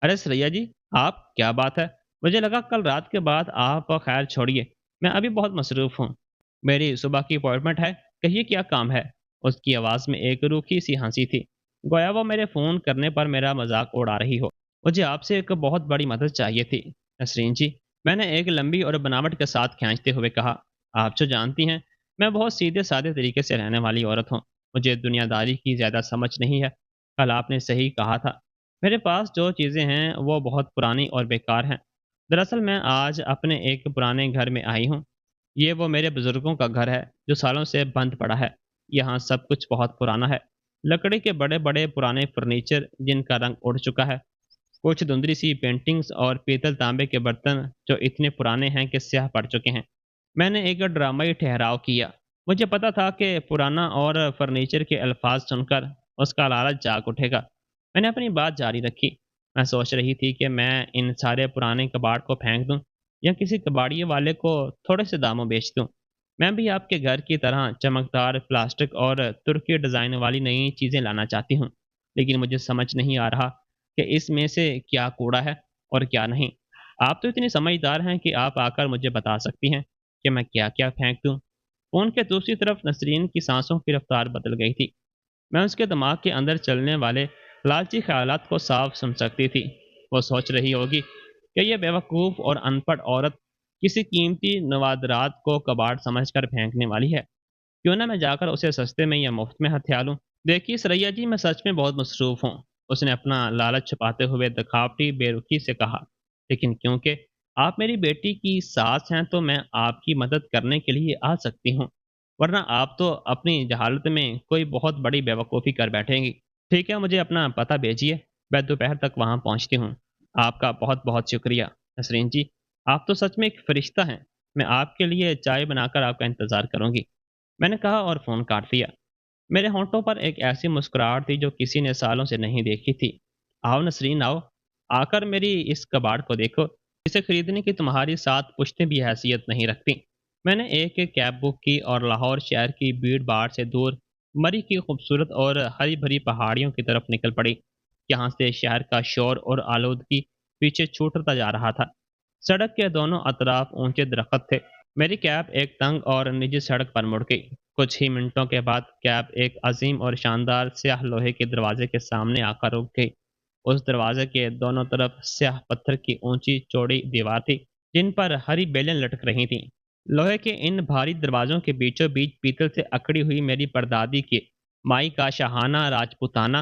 ارے سریا جی، آپ کیا بات ہے؟ مجھے لگا کل رات کے بعد آپ خیر چھوڑیے، میں ابھی بہت مصروف ہوں۔ میری صبح کی اپائنٹمنٹ ہے، کہیے کیا کام ہے؟ اس کی آواز میں ایک روکھی سی ہنسی تھی، گویا وہ میرے فون کرنے پر میرا مذاق اڑا رہی ہو۔ مجھے آپ سے ایک بہت بڑی مدد چاہیے تھی نسرین جی، میں نے ایک لمبی اور بناوٹ کے ساتھ کھینچتے ہوئے کہا۔ آپ جو جانتی ہیں میں بہت سیدھے سادے طریقے سے رہنے والی عورت ہوں، مجھے دنیا داری کی زیادہ سمجھ نہیں ہے۔ کل آپ نے صحیح کہا تھا، میرے پاس جو چیزیں ہیں وہ بہت پرانی اور بیکار ہیں۔ دراصل میں آج اپنے ایک پرانے گھر میں آئی ہوں۔ یہ وہ میرے بزرگوں کا گھر ہے جو سالوں سے بند پڑا ہے۔ یہاں سب کچھ بہت پرانا ہے، لکڑی کے بڑے بڑے پرانے فرنیچر جن کا رنگ اڑ چکا ہے، کچھ دھندلی سی پینٹنگز اور پیتل تانبے کے برتن جو اتنے پرانے ہیں کہ سیاہ پڑ چکے ہیں۔ میں نے ایک ڈرامائی ٹھہراؤ کیا۔ مجھے پتا تھا کہ پرانا اور فرنیچر کے الفاظ سن کر اس کا لالچ جاگ اٹھے گا۔ میں نے اپنی بات جاری رکھی۔ میں سوچ رہی تھی کہ میں ان سارے پرانے کباڑ کو پھینک دوں یا کسی کباڑیے والے کو تھوڑے سے داموں بیچ دوں۔ میں بھی آپ کے گھر کی طرح چمکدار پلاسٹک اور ترکی ڈیزائن والی نئی چیزیں لانا چاہتی ہوں، لیکن مجھے سمجھ نہیں آ رہا کہ اس میں سے کیا کوڑا ہے اور کیا نہیں۔ آپ تو اتنی سمجھدار ہیں کہ آپ آ کر مجھے بتا سکتی ہیں کہ میں کیا کیا پھینک دوں۔ فون کے دوسری طرف نسرین کی سانسوں کی رفتار بدل گئی تھی۔ میں اس کے دماغ کے اندر چلنے والے لالچی خیالات کو صاف سن سکتی تھی۔ وہ سوچ رہی ہوگی کہ یہ بیوقوف اور ان پڑھ عورت کسی قیمتی نوادرات کو کباڑ سمجھ کر پھینکنے والی ہے۔ کیوں نہ میں جا کر اسے سستے میں یا مفت میں ہتھیا لوں؟ دیکھیے سریا جی، میں سچ میں بہت مصروف ہوں، اس نے اپنا لالچ چھپاتے ہوئے دکھاوٹی بے رخی سے کہا، لیکن کیونکہ آپ میری بیٹی کی ساس ہیں تو میں آپ کی مدد کرنے کے لیے آ سکتی ہوں، ورنہ آپ تو اپنی جہالت میں کوئی بہت بڑی بیوقوفی کر بیٹھیں گی۔ ٹھیک ہے، مجھے اپنا پتہ بھیجیے، میں دوپہر تک وہاں پہنچتی ہوں۔ آپ کا بہت بہت شکریہ نسرین جی، آپ تو سچ میں ایک فرشتہ ہیں۔ میں آپ کے لیے چائے بنا کر آپ کا انتظار کروں گی، میں نے کہا اور فون کاٹ دیا۔ میرے ہونٹوں پر ایک ایسی مسکراہٹ تھی جو کسی نے سالوں سے نہیں دیکھی تھی۔ آؤ نسرین آؤ، آ کر میری اس کباڑ کو دیکھو، اسے خریدنے کی تمہاری ساتھ پشتیں بھی حیثیت نہیں رکھتی۔ میں نے ایک ایک کیب بک کی اور لاہور شہر کی بھیڑ بھاڑ سے دور مری کی خوبصورت اور ہری بھری پہاڑیوں کی طرف نکل پڑی، جہاں سے شہر کا شور اور آلودگی پیچھے چھوٹتا جا رہا تھا۔ سڑک کے دونوں اطراف اونچے درخت تھے۔ میری کیب ایک تنگ اور نجی سڑک پر مڑ گئی۔ کچھ ہی منٹوں کے بعد کیب ایک عظیم اور شاندار سیاہ لوہے کے دروازے کے سامنے آ کر رک گئی۔ اس دروازے کے دونوں طرف سیاہ پتھر کی اونچی چوڑی دیوار تھی، جن پر ہری بیلیں لٹک رہی تھیں۔ لوہے کے ان بھاری دروازوں کے بیچوں بیچ پیتل سے اکڑی ہوئی میری پردادی کی مائی کا شاہانہ راجپوتانہ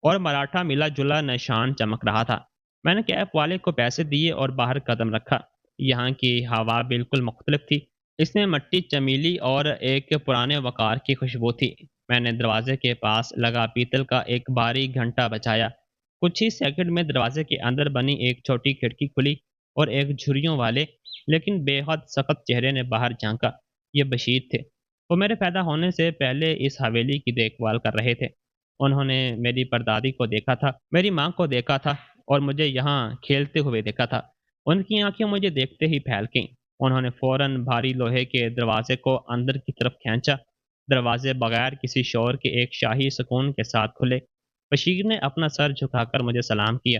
اور مراٹھا ملا جلا نشان چمک رہا تھا۔ میں نے کیب والے کو پیسے دیے اور باہر قدم رکھا۔ یہاں کی ہوا بالکل مختلف تھی، اس میں مٹی چمیلی اور ایک پرانے وقار کی خوشبو تھی۔ میں نے دروازے کے پاس لگا پیتل کا ایک باریک گھنٹا بجایا۔ کچھ ہی سیکنڈ میں دروازے کے اندر بنی ایک چھوٹی کھڑکی کھلی اور ایک جھریوں والے لیکن بے حد سخت چہرے نے باہر جھانکا۔ یہ بشیر تھے۔ وہ میرے پیدا ہونے سے پہلے اس حویلی کی دیکھ بھال کر رہے تھے۔ انہوں نے میری پردادی کو دیکھا تھا، میری ماں کو دیکھا تھا اور مجھے یہاں کھیلتے ہوئے دیکھا تھا۔ ان کی آنکھیں مجھے دیکھتے ہی پھیل گئیں۔ انہوں نے فوراً بھاری لوہے کے دروازے کو اندر کی طرف کھینچا۔ دروازے بغیر کسی شور کے ایک شاہی سکون کے ساتھ کھلے۔ بشیر نے اپنا سر جھکا کر مجھے سلام کیا۔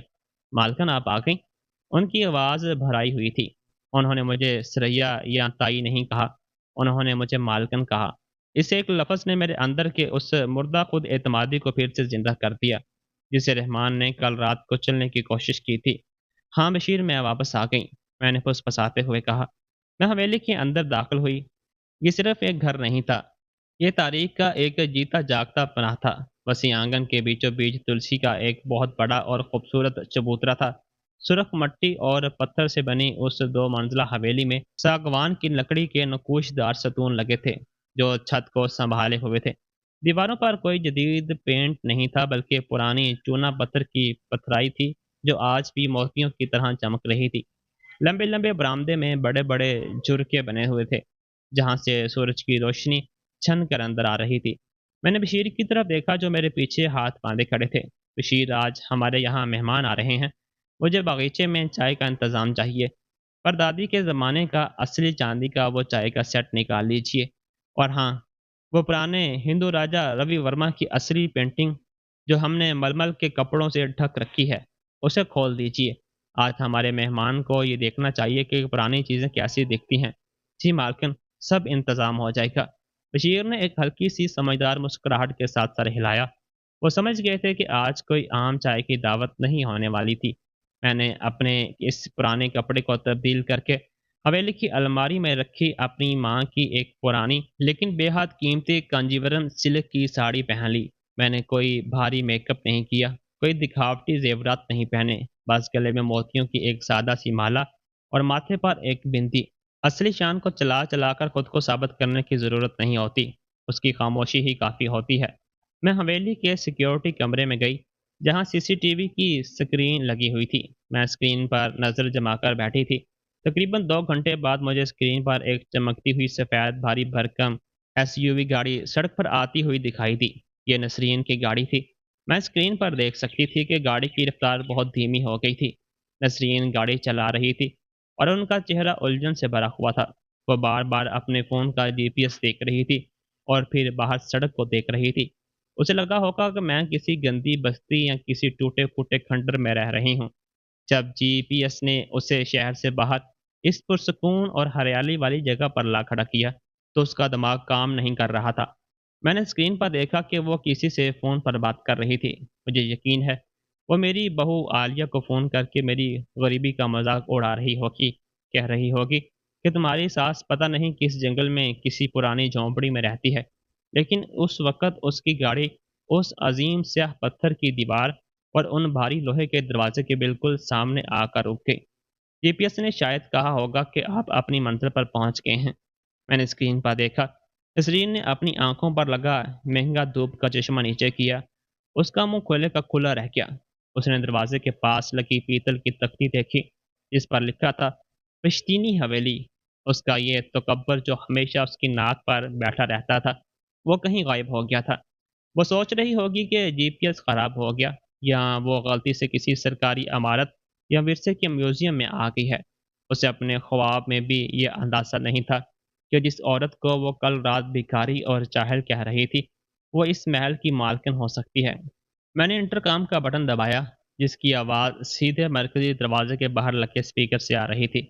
مالکن آپ آ گئیں؟ ان کی آواز بھرائی ہوئی تھی۔ انہوں نے مجھے سریا یا تائی نہیں کہا، انہوں نے مجھے مالکن کہا۔ اس ایک لفظ نے میرے اندر کے اس مردہ خود اعتمادی کو پھر سے زندہ کر دیا، جسے رحمان نے کل رات کو چلنے کی کوشش کی تھی۔ ہاں بشیر، میں واپس آ گئی، میں نے پھس پساتے ہوئے کہا۔ میں حویلی کے اندر داخل ہوئی۔ یہ صرف ایک گھر نہیں تھا، یہ تاریخ کا ایک جیتا جاگتا پناہ تھا۔ وسیع آنگن کے بیچوں بیچ تلسی کا ایک بہت بڑا اور خوبصورت چبوترا تھا۔ سرخ مٹی اور پتھر سے بنی اس دو منزلہ حویلی میں ساگوان کی لکڑی کے نقوش دار ستون لگے تھے، جو چھت کو سنبھالے ہوئے تھے۔ دیواروں پر کوئی جدید پینٹ نہیں تھا، بلکہ پرانی چونا پتھر کی پتھرائی تھی جو آج بھی موتیوں کی طرح چمک رہی تھی۔ لمبے لمبے برآمدے میں بڑے بڑے جھرکے بنے ہوئے تھے، جہاں سے سورج کی روشنی چھن کر اندر آ رہی تھی۔ میں نے بشیر کی طرف دیکھا جو میرے پیچھے ہاتھ باندھے کھڑے تھے۔ بشیر، آج ہمارے یہاں مہمان آ رہے ہیں، مجھے باغیچے میں چائے کا انتظام چاہیے۔ پر دادی کے زمانے کا اصلی چاندی کا وہ چائے کا سیٹ نکال لیجیے، اور ہاں، وہ پرانے ہندو راجا روی ورما کی اصلی پینٹنگ جو ہم نے ململ کے کپڑوں سے ڈھک رکھی ہے، اسے کھول دیجیے۔ آج ہمارے مہمان کو یہ دیکھنا چاہیے کہ پرانی چیزیں کیسی دکھتی ہیں۔ جی مالکن، سب انتظام ہو جائے گا۔ بشیر نے ایک ہلکی سی سمجھدار مسکراہٹ کے ساتھ سر ہلایا۔ وہ سمجھ گئے تھے کہ آج کوئی عام چائے کی دعوت نہیں ہونے والی تھی۔ میں نے اپنے اس پرانے کپڑے کو تبدیل کر کے حویلی کی الماری میں رکھی اپنی ماں کی ایک پرانی لیکن بے حد قیمتی کانجیورم سلک کی ساڑی پہن لی۔ میں نے کوئی بھاری میک اپ نہیں کیا، کوئی دکھاوٹی زیورات نہیں پہنے، بس گلے میں موتیوں کی ایک سادہ سی مالا اور ماتھے پر ایک بندی۔ اصلی شان کو چلا چلا کر خود کو ثابت کرنے کی ضرورت نہیں ہوتی، اس کی خاموشی ہی کافی ہوتی ہے۔ میں حویلی کے سیکیورٹی کمرے میں گئی، جہاں سی سی ٹی وی کی سکرین لگی ہوئی تھی۔ میں اسکرین پر نظر جما کر بیٹھی تھی۔ تقریباً 2 گھنٹے بعد مجھے اسکرین پر ایک چمکتی ہوئی سفید بھاری بھرکم ایس یو وی گاڑی سڑک پر آتی ہوئی دکھائی دی۔ یہ نسرین کی گاڑی تھی۔ میں اسکرین پر دیکھ سکتی تھی کہ گاڑی کی رفتار بہت دھیمی ہو گئی تھی۔ نسرین گاڑی چلا رہی تھی اور ان کا چہرہ الجھن سے بھرا ہوا تھا۔ وہ بار بار اپنے فون کا GPS دیکھ رہی تھی اور پھر باہر سڑک کو دیکھ رہی تھی۔ اسے لگا ہوگا کہ میں کسی گندی بستی یا کسی ٹوٹے پھوٹے کھنڈر میں رہ رہی ہوں۔ جب GPS نے اسے شہر سے باہر اس پرسکون اور ہریالی والی جگہ پر لا کھڑا کیا تو اس کا دماغ کام نہیں کر رہا تھا۔ میں نے اسکرین پر دیکھا کہ وہ کسی سے فون پر بات کر رہی تھی۔ مجھے یقین ہے وہ میری بہو عالیہ کو فون کر کے میری غریبی کا مذاق اڑا رہی ہوگی، کہہ رہی ہوگی کہ تمہاری ساس پتہ نہیں کس جنگل میں کسی پرانی جھونپڑی میں رہتی ہے۔ لیکن اس وقت اس کی گاڑی اس عظیم سیاہ پتھر کی دیوار اور ان بھاری لوہے کے دروازے کے بالکل سامنے آ کر رک گئی۔ GPS نے شاید کہا ہوگا کہ آپ اپنی منزل پر پہنچ گئے ہیں۔ میں نے اسکرین پر دیکھا۔ نسرین نے اپنی آنکھوں پر لگا مہنگا دھوپ کا چشمہ نیچے کیا۔ اس کا منہ کھلے کا کھلا رہ گیا۔ اس نے دروازے کے پاس لگی پیتل کی تختی دیکھی جس پر لکھا تھا پشتینی حویلی۔ اس کا یہ تکبر جو ہمیشہ اس کی ناک پر بیٹھا رہتا تھا وہ کہیں غائب ہو گیا تھا۔ وہ سوچ رہی ہوگی کہ GPS خراب ہو گیا یا وہ غلطی سے کسی سرکاری عمارت یا ورثے کے میوزیم میں آ گئی ہے۔ اسے اپنے خواب میں بھی یہ اندازہ نہیں تھا کہ جس عورت کو وہ کل رات بھکاری اور چاہل کہہ رہی تھی وہ اس محل کی مالکن ہو سکتی ہے۔ میں نے انٹرکام کا بٹن دبایا جس کی آواز سیدھے مرکزی دروازے کے باہر لگے اسپیکر سے آ رہی تھی۔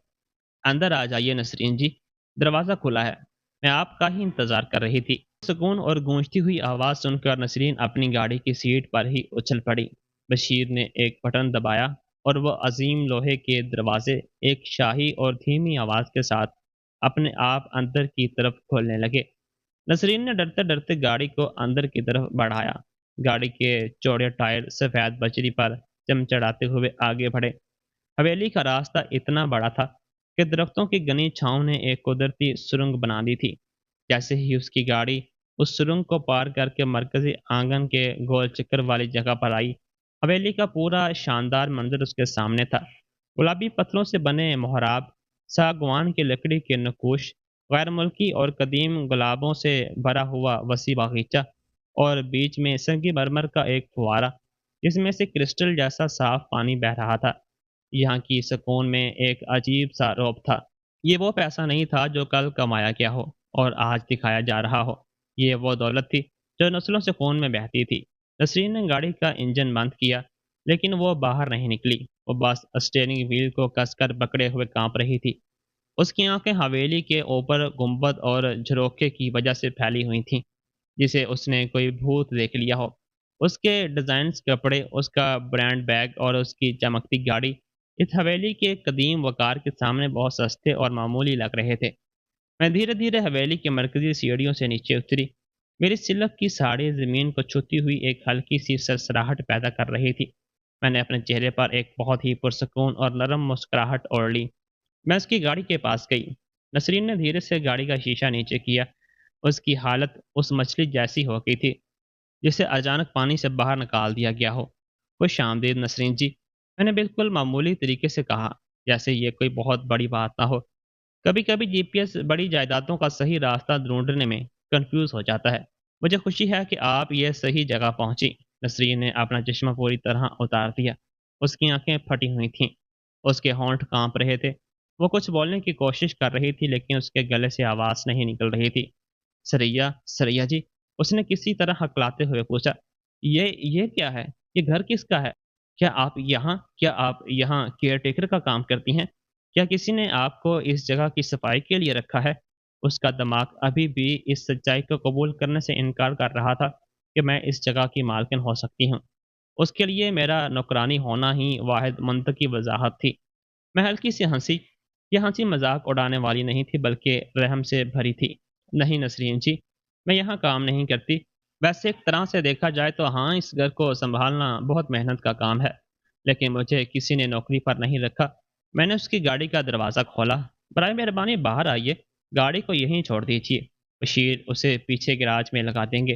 اندر آ جائیے نسرین جی، دروازہ کھلا ہے، میں آپ کا ہی انتظار کر رہی تھی۔ سکون اور گونجتی ہوئی آواز سن کر نسرین اپنی گاڑی کی سیٹ پر ہی اچھل پڑی۔ بشیر نے ایک بٹن دبایا اور وہ عظیم لوہے کے دروازے ایک شاہی اور دھیمی آواز کے ساتھ اپنے آپ اندر کی طرف کھولنے لگے۔ نسرین نے ڈرتے ڈرتے گاڑی کو اندر کی طرف بڑھایا۔ گاڑی کے چوڑے ٹائر سفید بجری پر چمچڑاتے ہوئے آگے بڑھے۔ حویلی کا راستہ اتنا بڑا تھا کہ درختوں کی گھنی چھاؤں نے ایک قدرتی سرنگ بنا دی تھی۔ جیسے ہی اس کی گاڑی اس سرنگ کو پار کر کے مرکزی آنگن کے گول چکر والی جگہ پر آئی، حویلی کا پورا شاندار منظر اس کے سامنے تھا۔ گلابی پتھروں سے بنے محراب، ساگوان کی لکڑی کے نقوش، غیر ملکی اور قدیم گلابوں سے بھرا ہوا وسیع باغیچہ، اور بیچ میں سنگ مرمر کا ایک فوارہ جس میں سے کرسٹل جیسا صاف پانی بہہ رہا تھا۔ یہاں کی سکون میں ایک عجیب سا رعب تھا۔ یہ وہ پیسہ نہیں تھا جو کل کمایا گیا ہو اور آج دکھایا جا رہا ہو، یہ وہ دولت تھی جو نسلوں سے خون میں بہتی تھی۔ نسرین نے گاڑی کا انجن بند کیا لیکن وہ باہر نہیں نکلی۔ وہ بس اسٹیئرنگ وہیل کو کس کر پکڑے ہوئے کانپ رہی تھی۔ اس کی آنکھیں حویلی کے اوپر گنبد اور جھروکے کی وجہ سے پھیلی ہوئی تھیں جسے اس نے کوئی بھوت دیکھ لیا ہو۔ اس کے ڈیزائنز کپڑے، اس کا برانڈ بیگ اور اس کی چمکتی گاڑی اس حویلی کے قدیم وقار کے سامنے بہت سستے اور معمولی لگ رہے تھے۔ میں دھیرے دھیرے حویلی کی مرکزی سیڑھیوں سے نیچے اتری۔ میری سلک کی ساڑی زمین کو چھوتی ہوئی ایک ہلکی سی سرسراہٹ پیدا کر رہی تھی۔ میں نے اپنے چہرے پر ایک بہت ہی پرسکون اور نرم مسکراہٹ اوڑھ لی۔ میں اس کی گاڑی کے پاس گئی۔ نسرین نے دھیرے سے گاڑی کا شیشہ نیچے کیا۔ اس کی حالت اس مچھلی جیسی ہو گئی تھی جسے اچانک پانی سے باہر نکال دیا گیا ہو۔ خوش آمدید نسرین جی، میں نے بالکل معمولی طریقے سے کہا، جیسے یہ کوئی بہت بڑی بات نہ ہو۔ کبھی کبھی GPS بڑی جائیدادوں کا صحیح راستہ ڈھونڈنے میں کنفیوز ہو جاتا ہے۔ مجھے خوشی ہے کہ آپ یہ صحیح جگہ پہنچی۔ نسرین نے اپنا چشمہ پوری طرح اتار دیا۔ اس کی آنکھیں پھٹی ہوئی تھیں، اس کے ہونٹ کانپ رہے تھے۔ وہ کچھ بولنے کی کوشش کر رہی تھی لیکن اس کے گلے سے آواز نہیں نکل رہی تھی۔ سریا، سریا جی، اس نے کسی طرح ہکلاتے ہوئے پوچھا، یہ کیا ہے؟ یہ گھر کس کا ہے؟ کیا آپ یہاں کیئر ٹیکر کا کام کرتی ہیں؟ کیا کسی نے آپ کو اس جگہ کی صفائی کے لیے رکھا ہے؟ اس کا دماغ ابھی بھی اس سچائی کو قبول کرنے سے انکار کر رہا تھا کہ میں اس جگہ کی مالکن ہو سکتی ہوں۔ اس کے لیے میرا نوکرانی ہونا ہی واحد منطقی وضاحت تھی۔ میں ہلکی سی ہنسی۔ یہ ہنسی مذاق اڑانے والی نہیں تھی بلکہ رحم سے بھری تھی۔ نہیں نسرین جی، میں یہاں کام نہیں کرتی۔ ویسے ایک طرح سے دیکھا جائے تو ہاں، اس گھر کو سنبھالنا بہت محنت کا کام ہے، لیکن مجھے کسی نے نوکری پر نہیں رکھا۔ میں نے اس کی گاڑی کا دروازہ کھولا۔ برائے مہربانی باہر آئیے، گاڑی کو یہیں چھوڑ دیجیے، بشیر اسے پیچھے گراج میں لگا دیں گے۔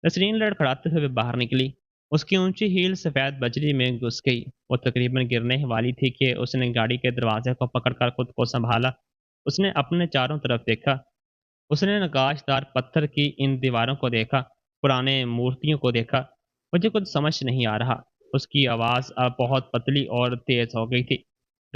نسرین لڑکھڑاتے ہوئے باہر نکلی۔ اس کی اونچی ہیل سفید بجری میں گھس گئی۔ وہ تقریباً گرنے ہی والی تھی کہ اس نے گاڑی کے دروازے کو پکڑ کر خود کو سنبھالا۔ اس نے اپنے چاروں طرف دیکھا۔ اس نے نقاش دار پتھر کی ان دیواروں کو دیکھا، پرانے مورتیوں کو دیکھا۔ مجھے کچھ سمجھ نہیں آ رہا۔ اس کی آواز اب بہت پتلی اور تیز ہو گئی تھی۔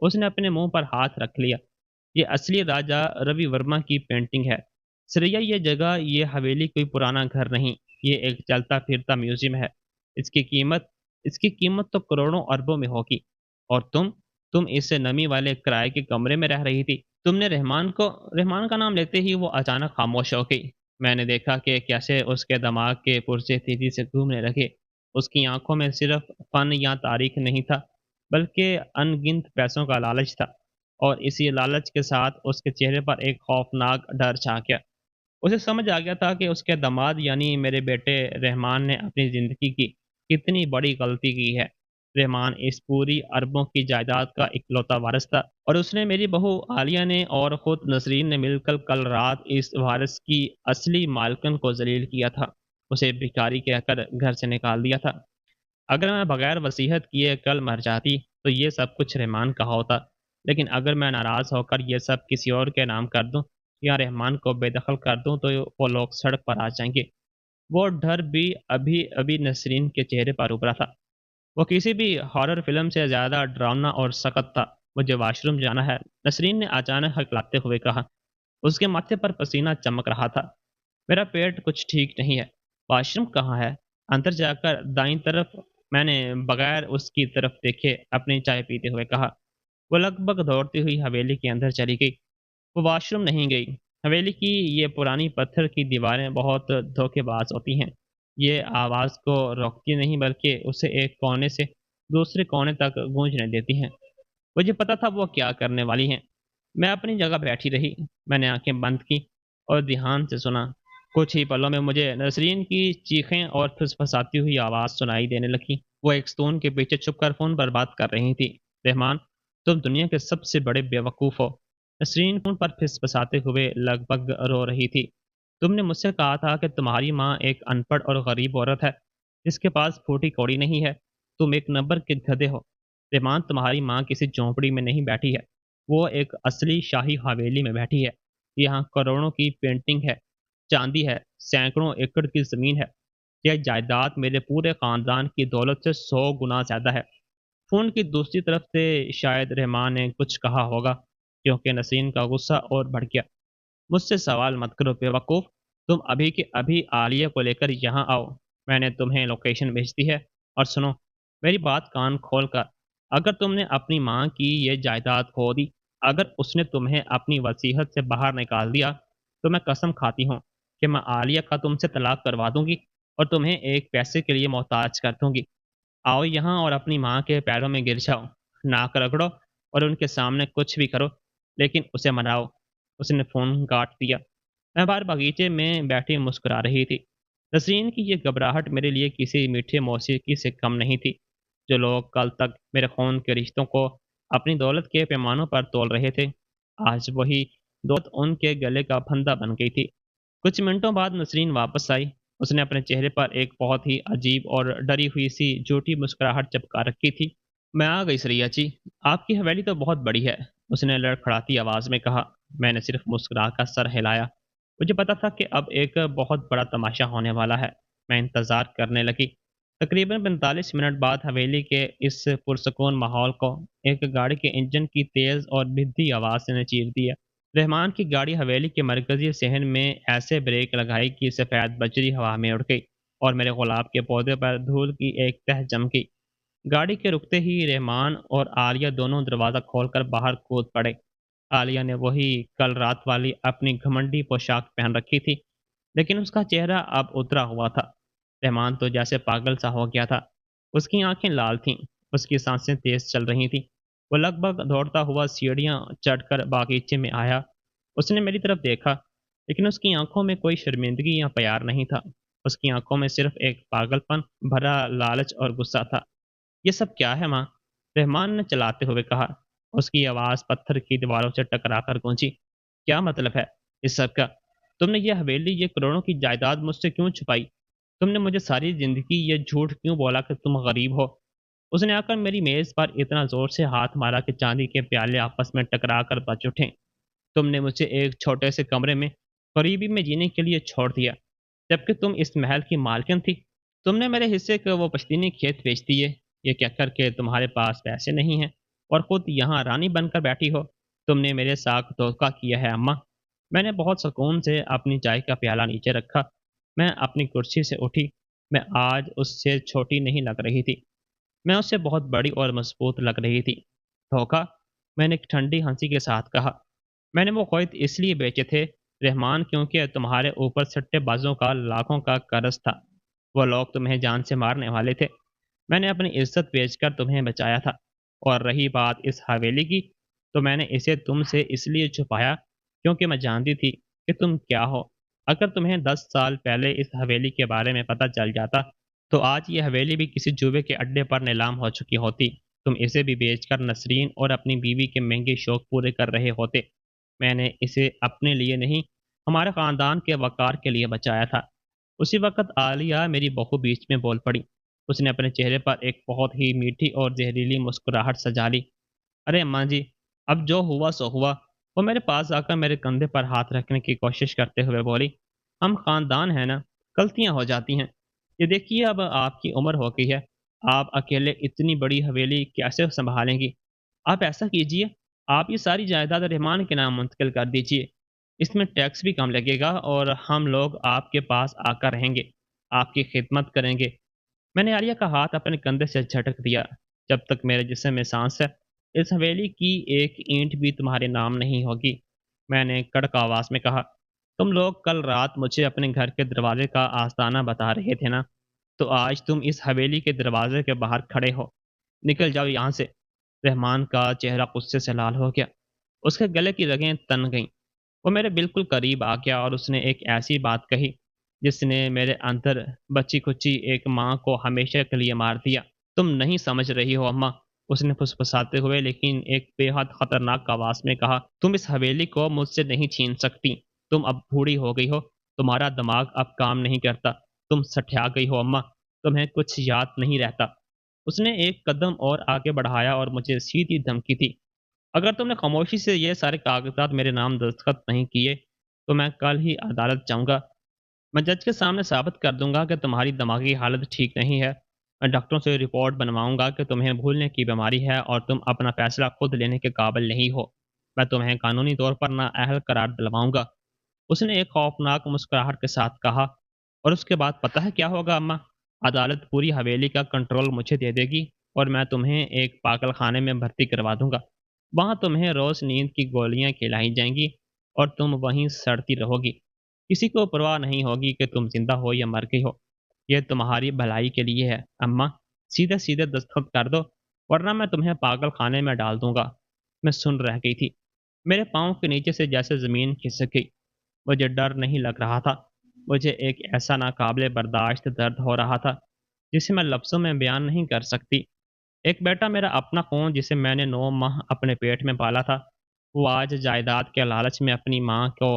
اس نے اپنے منہ پر ہاتھ رکھ لیا۔ یہ اصلی راجا روی ورما کی پینٹنگ ہے سریا، یہ جگہ، یہ حویلی کوئی پرانا گھر نہیں، یہ ایک چلتا پھرتا میوزیم ہے۔ اس کی قیمت اس کی قیمت تو کروڑوں اربوں میں ہوگی۔ اور تم اس نمی والے کرائے کے کمرے میں رہ رہی تھی۔ تم نے رحمان کا نام لیتے ہی وہ اچانک خاموش ہو گئی۔ میں نے دیکھا کہ کیسے اس کے دماغ کے پرزے تیزی سے گھومنے لگے۔ اس کی آنکھوں میں صرف فن یا تاریخ نہیں تھا، بلکہ ان گنت پیسوں کا لالچ تھا، اور اسی لالچ کے ساتھ اس کے چہرے پر ایک خوفناک ڈر چھا گیا۔ اسے سمجھ آ گیا تھا کہ اس کے داماد یعنی میرے بیٹے رحمان نے اپنی زندگی کی کتنی بڑی غلطی کی ہے۔ رحمان اس پوری اربوں کی جائیداد کا اکلوتا وارث تھا، اور اس نے، میری بہو عالیہ نے اور خود نسرین نے مل کر کل رات اس وارث کی اصلی مالکن کو ذلیل کیا تھا، اسے بھکاری کہہ کر گھر سے نکال دیا تھا۔ اگر میں بغیر وصیت کیے کل مر جاتی تو یہ سب کچھ رحمان کا ہوتا، لیکن اگر میں ناراض ہو کر یہ سب کسی اور کے نام کر دوں یا رحمان کو بے دخل کر دوں تو وہ لوگ سڑک پر آ جائیں گے۔ وہ ڈر بھی ابھی ابھی نسرین کے چہرے پر ابھرا تھا۔ وہ کسی بھی ہارر فلم سے زیادہ ڈراؤنا اور سخت تھا۔ مجھے واش روم جانا ہے، نسرین نے اچانک ہکلاتے ہوئے کہا۔ اس کے ماتھے پر پسینہ چمک رہا تھا۔ میرا پیٹ کچھ ٹھیک نہیں ہے۔ واش روم کہاں ہے؟ اندر جا کر دائیں طرف، میں نے بغیر اس کی طرف دیکھے اپنی چائے پیتے ہوئے کہا۔ وہ لگ بھگ دوڑتی ہوئی حویلی کے اندر چلی گئی۔ وہ واش روم نہیں گئی۔ حویلی کی یہ پرانی پتھر کی دیواریں بہت دھوکے باز ہوتی ہیں۔ یہ آواز کو روکتی نہیں بلکہ اسے ایک کونے سے دوسرے کونے تک گونجنے دیتی ہیں۔ مجھے پتا تھا وہ کیا کرنے والی ہیں۔ میں اپنی جگہ بیٹھی رہی۔ میں نے آنکھیں بند کی اور دھیان سے سنا۔ کچھ ہی پلوں میں مجھے نسرین کی چیخیں اور پھسپھساتی ہوئی آواز سنائی دینے لگی۔ وہ ایک ستون کے پیچھے چھپ کر فون پر بات کر رہی تھی۔ رحمان، تم دنیا کے سب سے بڑے بیوقوف ہو۔ نسرین فون پر پھسپھساتے ہوئے لگ بھگ رو رہی تھی۔ تم نے مجھ سے کہا تھا کہ تمہاری ماں ایک ان پڑھ اور غریب عورت ہے جس کے پاس پھوٹی کوڑی نہیں ہے۔ تم ایک نمبر کے گدھے ہو۔ رحمان، تمہاری ماں کسی جھونپڑی میں نہیں بیٹھی ہے، وہ ایک اصلی شاہی حویلی میں بیٹھی ہے۔ یہاں کروڑوں کی پینٹنگ ہے، چاندی ہے، سینکڑوں ایکڑ کی زمین ہے۔ یہ جائیداد میرے پورے خاندان کی دولت سے 100 گنا زیادہ ہے۔ فون کی دوسری طرف سے شاید رحمان نے کچھ کہا ہوگا کیونکہ نسرین کا غصہ اور بڑھ گیا۔ مجھ سے سوال مت کرو بے وقوف، تم ابھی کے ابھی عالیہ کو لے کر یہاں آؤ، میں نے تمہیں لوکیشن بھیج دی ہے۔ اور سنو میری بات کان کھول کر، اگر تم نے اپنی ماں کی یہ جائیداد کھو دی، اگر اس نے تمہیں اپنی وصیت سے باہر نکال دیا، تو میں قسم کھاتی ہوں کہ میں عالیہ کا تم سے طلاق کروا دوں گی اور تمہیں ایک پیسے کے لیے محتاج کر دوں گی۔ آؤ یہاں اور اپنی ماں کے پیروں میں گر جاؤ، ناک رگڑو اور ان کے سامنے کچھ بھی کرو، لیکن اسے مناؤ۔ اس نے فون کاٹ دیا۔ میں باہر باغیچے میں بیٹھی مسکرا رہی تھی۔ نسرین کی یہ گھبراہٹ میرے لیے کسی میٹھے موسیقی سے کم نہیں تھی۔ جو لوگ کل تک میرے خون کے رشتوں کو اپنی دولت کے پیمانوں پر تول رہے تھے، آج وہی دولت ان کے گلے کا پھندا بن گئی تھی۔ کچھ منٹوں بعد نسرین واپس آئی۔ اس نے اپنے چہرے پر ایک بہت ہی عجیب اور ڈری ہوئی سی جھوٹی مسکراہٹ چپکا رکھی تھی۔ میں آ گئی سریا جی، آپ کی حویلی تو بہت بڑی ہے، اس نے لڑکھڑاتی آواز میں کہا۔ میں نے صرف مسکرا کر سر ہلایا۔ مجھے پتا تھا کہ اب ایک بہت بڑا تماشا ہونے والا ہے۔ میں انتظار کرنے لگی۔ تقریباً 45 منٹ بعد حویلی کے اس پرسکون ماحول کو ایک گاڑی کے انجن کی تیز اور بھدی آواز نے چیر دیا۔ رحمان کی گاڑی حویلی کے مرکزی صحن میں ایسے بریک لگائی کہ سفید بجری ہوا میں اڑ گئی اور میرے گلاب کے پودے پر دھول کی ایک تہ جم گئی۔ گاڑی کے رکتے ہی رحمان اور عالیہ دونوں دروازہ کھول کر باہر کود پڑے۔ عالیہ نے وہی کل رات والی اپنی گھمنڈی پوشاک پہن رکھی تھی، لیکن اس کا چہرہ اب اترا ہوا تھا۔ رحمان تو جیسے پاگل سا ہو گیا تھا۔ اس کی آنکھیں لال تھیں، اس کی سانسیں تیز چل رہی تھیں۔ وہ لگ بھگ دوڑتا ہوا سیڑھیاں چڑھ کر باغیچے میں آیا۔ اس نے میری طرف دیکھا، لیکن اس کی آنکھوں میں کوئی شرمندگی یا پیار نہیں تھا۔ اس کی آنکھوں میں صرف ایک پاگل پن بھرا لالچ اور غصہ تھا۔ یہ سب کیا ہے ماں؟ رحمان نے چلاتے ہوئے کہا۔ اس کی آواز پتھر کی دیواروں سے ٹکرا کر گونجی۔ کیا مطلب ہے اس سب کا؟ تم نے یہ حویلی، یہ کروڑوں کی جائیداد مجھ سے کیوں چھپائی؟ تم نے مجھے ساری زندگی یہ جھوٹ کیوں بولا کہ تم غریب ہو؟ اس نے آ کر میری میز پر اتنا زور سے ہاتھ مارا کہ چاندی کے پیالے آپس میں ٹکرا کر بچ اٹھے۔ تم نے مجھے ایک چھوٹے سے کمرے میں غریبی میں جینے کے لیے چھوڑ دیا، جبکہ تم اس محل کی مالکن تھی۔ تم نے میرے حصے کے وہ پشتینی کھیت بیچ دیے، یہ کہہ کر کہ تمہارے پاس پیسے نہیں ہیں، اور خود یہاں رانی بن کر بیٹھی ہو؟ تم نے میرے ساتھ دھوکہ کیا ہے اماں۔ میں نے بہت سکون سے اپنی چائے کا پیالہ نیچے رکھا۔ میں اپنی کرسی سے اٹھی۔ میں آج اس سے چھوٹی نہیں لگ رہی تھی، میں اس سے بہت بڑی اور مضبوط لگ رہی تھی۔ دھوکہ؟ میں نے ایک ٹھنڈی ہنسی کے ساتھ کہا۔ میں نے وہ قوت اس لیے بیچے تھے رحمان، کیونکہ تمہارے اوپر سٹے بازوں کا لاکھوں کا قرض تھا۔ وہ لوگ تمہیں جان سے مارنے والے تھے، میں نے اپنی عزت بیچ کر تمہیں بچایا تھا۔ اور رہی بات اس حویلی کی، تو میں نے اسے تم سے اس لیے چھپایا کیونکہ میں جانتی تھی کہ تم کیا ہو۔ اگر تمہیں 10 سال پہلے اس حویلی کے بارے میں پتہ چل جاتا تو آج یہ حویلی بھی کسی جوبے کے اڈے پر نیلام ہو چکی ہوتی۔ تم اسے بھی بیچ کر نسرین اور اپنی بیوی کے مہنگے شوق پورے کر رہے ہوتے۔ میں نے اسے اپنے لیے نہیں، ہمارے خاندان کے وقار کے لیے بچایا تھا۔ اسی وقت عالیہ میری بہو بیچ میں بول پڑی۔ اس نے اپنے چہرے پر ایک بہت ہی میٹھی اور زہریلی مسکراہٹ سجا لی۔ ارے اماں جی، اب جو ہوا سو ہوا۔ وہ میرے پاس آ کر میرے کندھے پر ہاتھ رکھنے کی کوشش کرتے ہوئے بولی، ہم خاندان ہیں نا، غلطیاں ہو جاتی ہیں۔ یہ دیکھیے اب آپ کی عمر ہو گئی ہے، آپ اکیلے اتنی بڑی حویلی کیسے سنبھالیں گی؟ آپ ایسا کیجئے، آپ یہ ساری جائیداد رحمان کے نام منتقل کر دیجئے، اس میں ٹیکس بھی کم لگے گا اور ہم لوگ آپ کے پاس آ کر رہیں گے، آپ کی خدمت کریں گے۔ میں نے عالیہ کا ہاتھ اپنے کندھے سے جھٹک دیا۔ جب تک میرے جسم میں سانس ہے، اس حویلی کی ایک اینٹ بھی تمہارے نام نہیں ہوگی، میں نے کڑک آواز میں کہا۔ تم لوگ کل رات مجھے اپنے گھر کے دروازے کا آستانہ بتا رہے تھے نا، تو آج تم اس حویلی کے دروازے کے باہر کھڑے ہو۔ نکل جاؤ یہاں سے۔ رحمان کا چہرہ غصے سے لال ہو گیا، اس کے گلے کی رگیں تن گئیں۔ وہ میرے بالکل قریب آ گیا اور اس نے ایک ایسی بات کہی جس نے میرے اندر بچی کچی ایک ماں کو ہمیشہ کے لیے مار دیا۔ تم نہیں سمجھ رہی ہو اماں، اس نے پھسپھساتے ہوئے لیکن ایک بے حد خطرناک آواز میں کہا، تم اس حویلی کو مجھ سے نہیں چھین سکتی۔ تم اب بوڑھی ہو گئی ہو، تمہارا دماغ اب کام نہیں کرتا، تم سٹھیا گئی ہو اماں، تمہیں کچھ یاد نہیں رہتا۔ اس نے ایک قدم اور آگے بڑھایا اور مجھے سیدھی دھمکی دی، اگر تم نے خاموشی سے یہ سارے کاغذات میرے نام دستخط نہیں کیے تو میں کل ہی عدالت جاؤں گا۔ میں جج کے سامنے ثابت کر دوں گا کہ تمہاری دماغی حالت ٹھیک نہیں ہے۔ میں ڈاکٹروں سے رپورٹ بنواؤں گا کہ تمہیں بھولنے کی بیماری ہے اور تم اپنا فیصلہ خود لینے کے قابل نہیں ہو۔ میں تمہیں قانونی طور پر نااہل قرار دلواؤں گا۔ اس نے ایک خوفناک مسکراہٹ کے ساتھ کہا، اور اس کے بعد پتہ ہے کیا ہوگا اماں؟ عدالت پوری حویلی کا کنٹرول مجھے دے دے گی اور میں تمہیں ایک پاگل خانے میں بھرتی کروا دوں گا۔ وہاں تمہیں روز نیند کی گولیاں کھلائی جائیں گی اور تم وہیں سڑتی رہو گی۔ کسی کو پرواہ نہیں ہوگی کہ تم زندہ ہو یا مر گئی ہو۔ یہ تمہاری بھلائی کے لیے ہے اماں، سیدھے سیدھے دستخط کر دو ورنہ میں تمہیں پاگل خانے میں ڈال دوں گا۔ میں سن رہ گئی تھی، میرے پاؤں کے نیچے سے جیسے زمین کھسک گئی۔ مجھے ڈر نہیں لگ رہا تھا، مجھے ایک ایسا ناقابل برداشت درد ہو رہا تھا جسے میں لفظوں میں بیان نہیں کر سکتی۔ ایک بیٹا، میرا اپنا خون جسے میں نے 9 ماہ اپنے پیٹ میں پالا تھا، وہ آج جائیداد کے لالچ میں اپنی ماں کو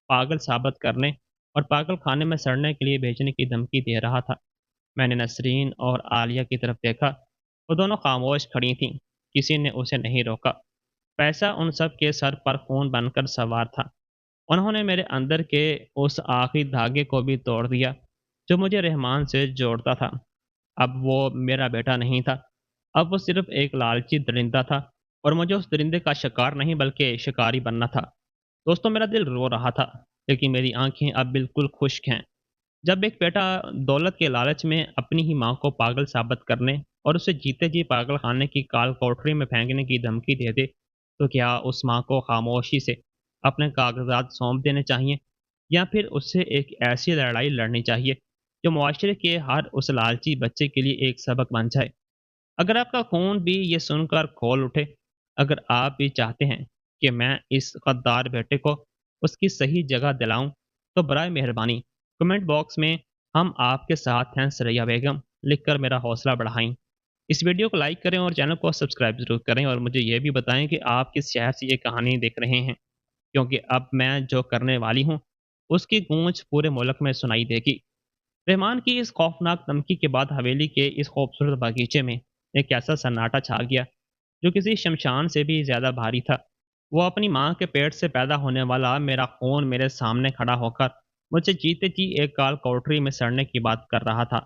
پاگل ثابت کرنے اور پاگل خانے میں سڑنے کے لیے بھیجنے کی دھمکی دے رہا تھا۔ میں نے نسرین اور عالیہ کی طرف دیکھا، وہ دونوں خاموش کھڑی تھیں، کسی نے اسے نہیں روکا۔ پیسہ ان سب کے سر پر خون بن کر سوار تھا۔ انہوں نے میرے اندر کے اس آخری دھاگے کو بھی توڑ دیا جو مجھے رحمان سے جوڑتا تھا۔ اب وہ میرا بیٹا نہیں تھا، اب وہ صرف ایک لالچی درندہ تھا اور مجھے اس درندے کا شکار نہیں بلکہ شکاری بننا تھا۔ دوستوں، میرا دل رو رہا تھا لیکن میری آنکھیں اب بالکل خشک ہیں۔ جب ایک بیٹا دولت کے لالچ میں اپنی ہی ماں کو پاگل ثابت کرنے اور اسے جیتے جی پاگل خانے کی کال کوٹری میں پھینکنے کی دھمکی دے دے تو کیا اس ماں کو خاموشی سے اپنے کاغذات سونپ دینے چاہیے یا پھر اس سے ایک ایسی لڑائی لڑنی چاہیے جو معاشرے کے ہر اس لالچی بچے کے لیے ایک سبق بن جائے؟ اگر آپ کا خون بھی یہ سن کر کھول اٹھے، اگر آپ بھی چاہتے ہیں کہ میں اس غدار بیٹے کو اس کی صحیح جگہ دلاؤں تو برائے مہربانی کمنٹ باکس میں ہم آپ کے ساتھ ہیں سریا بیگم لکھ کر میرا حوصلہ بڑھائیں۔ اس ویڈیو کو لائک کریں اور چینل کو سبسکرائب ضرور کریں اور مجھے یہ بھی بتائیں کہ آپ کس شہر سے یہ کہانی دیکھ رہے ہیں، کیونکہ اب میں جو کرنے والی ہوں اس کی گونج پورے ملک میں سنائی دے گی۔ رحمان کی اس خوفناک دھمکی کے بعد حویلی کے اس خوبصورت باغیچے میں ایک ایسا سناٹا چھا گیا جو کسی شمشان سے بھی زیادہ بھاری تھا۔ وہ اپنی ماں کے پیٹ سے پیدا ہونے والا میرا خون میرے سامنے کھڑا ہو کر مجھے جیتے جی ایک کال کوٹری میں سڑنے کی بات کر رہا تھا۔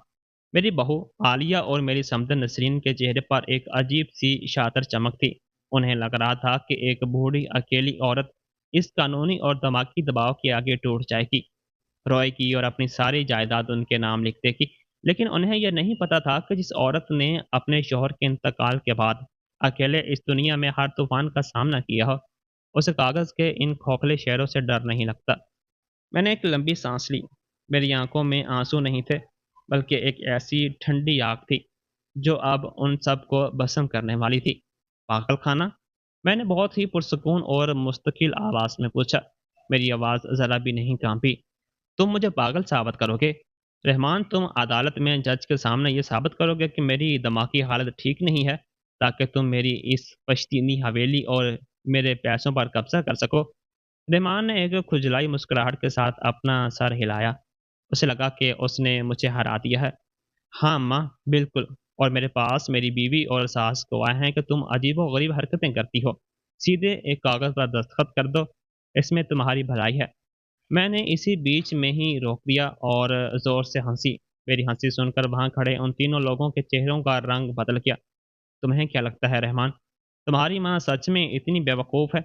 میری بہو عالیہ اور میری سمدن نسرین کے چہرے پر ایک عجیب سی شاطر چمک تھی۔ انہیں لگ رہا تھا کہ ایک بوڑھی اکیلی عورت اس قانونی اور دماغی دباؤ کے آگے ٹوٹ جائے گی، روئے کی اور اپنی ساری جائیداد ان کے نام لکھ دے گی۔ لیکن انہیں یہ نہیں پتا تھا کہ جس عورت نے اپنے شوہر کے انتقال کے بعد اکیلے اس دنیا میں ہر طوفان کا سامنا کیا ہو، اسے کاغذ کے ان کھوکھلے شہروں سے ڈر نہیں لگتا۔ میں نے ایک لمبی سانس لی۔ میری آنکھوں میں آنسو نہیں تھے، بلکہ ایک ایسی ٹھنڈی آگ تھی جو اب ان سب کو بھسم کرنے والی تھی۔ پاگل خانہ؟ میں نے بہت ہی پرسکون اور مستقل آواز میں پوچھا۔ میری آواز ذرا بھی نہیں کانپی۔ تم مجھے پاگل ثابت کرو گے؟ رحمان، تم عدالت میں جج کے سامنے یہ ثابت کرو گے کہ میری دماغی حالت ٹھیک نہیں ہے تاکہ تم میری اس پشتینی حویلی اور میرے پیسوں پر قبضہ کر سکو؟ رحمان نے ایک کھجلائی مسکراہٹ کے ساتھ اپنا سر ہلایا۔ اسے لگا کہ اس نے مجھے ہرا دیا ہے۔ ہاں ماں، بالکل، اور میرے پاس میری بیوی اور ساس گواہ ہیں کہ تم عجیب و غریب حرکتیں کرتی ہو۔ سیدھے ایک کاغذ پر دستخط کر دو، اس میں تمہاری بھلائی ہے۔ میں نے اسی بیچ میں ہی روک دیا اور زور سے ہنسی۔ میری ہنسی سن کر وہاں کھڑے ان تینوں لوگوں کے چہروں کا رنگ بدل گیا۔ تمہیں کیا لگتا ہے رحمان، تمہاری ماں سچ میں اتنی بیوقوف ہے؟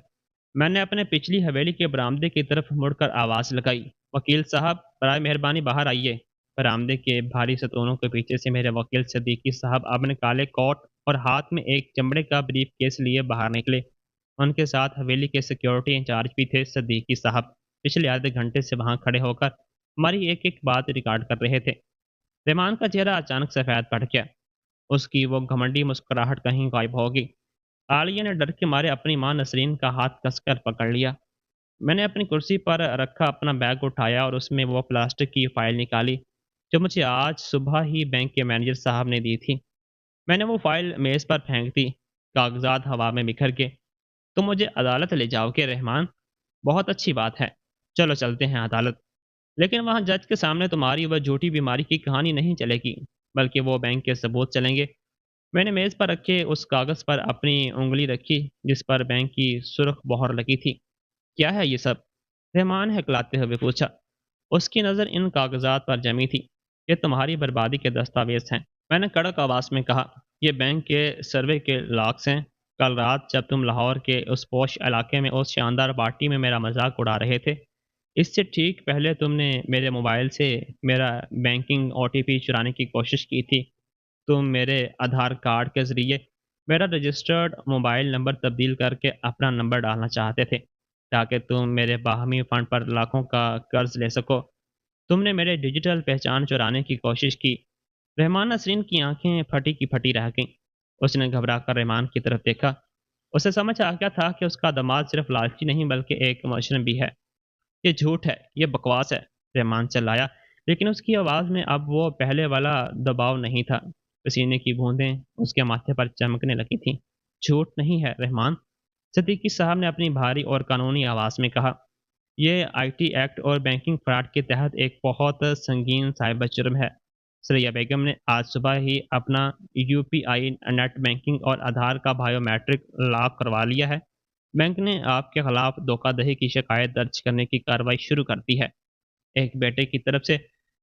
میں نے اپنے پچھلی حویلی کے برآمدے کی طرف مڑ کر آواز لگائی۔ وکیل صاحب، برائے مہربانی باہر آئیے۔ برآمدے کے بھاری ستونوں کے پیچھے سے میرے وکیل صدیقی صاحب اپنے کالے کوٹ اور ہاتھ میں ایک چمڑے کا بریف کیس لیے باہر نکلے۔ ان کے ساتھ حویلی کے سیکیورٹی انچارج بھی تھے۔ صدیقی صاحب پچھلے آدھے گھنٹے سے وہاں کھڑے ہو کر ہماری ایک ایک بات ریکارڈ کر رہے تھے۔ رحمان کا چہرہ اچانک سفید پڑ گیا۔ اس کی وہ گھمنڈی مسکراہٹ کہیں غائب ہوگی۔ عالیہ نے ڈر کے مارے اپنی ماں نسرین کا ہاتھ کس کر پکڑ لیا۔ میں نے اپنی کرسی پر رکھا اپنا بیگ اٹھایا اور اس میں وہ پلاسٹک کی فائل نکالی جو مجھے آج صبح ہی بینک کے مینیجر صاحب نے دی تھی۔ میں نے وہ فائل میز پر پھینک دی۔ کاغذات ہوا میں بکھر گئے۔ تم مجھے عدالت لے جاؤ گے رحمان؟ بہت اچھی بات ہے، چلو چلتے ہیں عدالت۔ لیکن وہاں جج کے سامنے تمہاری وہ جھوٹی بیماری کی کہانی نہیں چلے گی، بلکہ وہ بینک کے ثبوت چلیں گے۔ میں نے میز پر رکھے اس کاغذ پر اپنی انگلی رکھی جس پر بینک کی سرخ مہر لگی تھی۔ کیا ہے یہ سب؟ رحمان ہکلاتے ہوئے پوچھا۔ اس کی نظر ان کاغذات پر جمی تھی۔ یہ تمہاری بربادی کے دستاویز ہیں، میں نے کڑک آواز میں کہا۔ یہ بینک کے سروے کے لاگس ہیں۔ کل رات جب تم لاہور کے اس پوش علاقے میں اس شاندار پارٹی میں میرا مذاق اڑا رہے تھے، اس سے ٹھیک پہلے تم نے میرے موبائل سے میرا بینکنگ او ٹی پی چرانے کی کوشش کی تھی۔ تم میرے آدھار کارڈ کے ذریعے میرا رجسٹرڈ موبائل نمبر تبدیل کر کے اپنا نمبر ڈالنا چاہتے تھے تاکہ تم میرے باہمی فنڈ پر لاکھوں کا قرض لے سکو۔ تم نے میرے ڈیجیٹل پہچان چرانے کی کوشش کی۔ رحمان نسرین کی آنکھیں پھٹی کی پھٹی رہ گئیں۔ اس نے گھبرا کر رحمان کی طرف دیکھا۔ اسے سمجھ آ گیا تھا کہ اس کا دماد صرف لالچی نہیں بلکہ ایک مجرم بھی ہے۔ یہ جھوٹ ہے، یہ بکواس ہے، رحمان چلایا، لیکن اس کی آواز میں اب وہ پہلے والا دباؤ نہیں تھا۔ پسینے کی بوندیں اس کے ماتھے پر چمکنے لگی تھیں۔ جھوٹ نہیں ہے رحمان، صدیقی صاحب نے اپنی بھاری اور قانونی آواز میں کہا۔ یہ آئی ٹی ایکٹ اور بینکنگ فراڈ کے تحت ایک بہت سنگین سائبر جرم ہے۔ سریہ بیگم نے آج صبح ہی اپنا یو پی آئی، نیٹ بینکنگ اور آدھار کا بائیو میٹرک لاک کروا لیا ہے۔ بینک نے آپ کے خلاف دھوکہ دہی کی شکایت درج کرنے کی کارروائی شروع کر دی ہے۔ ایک بیٹے کی طرف سے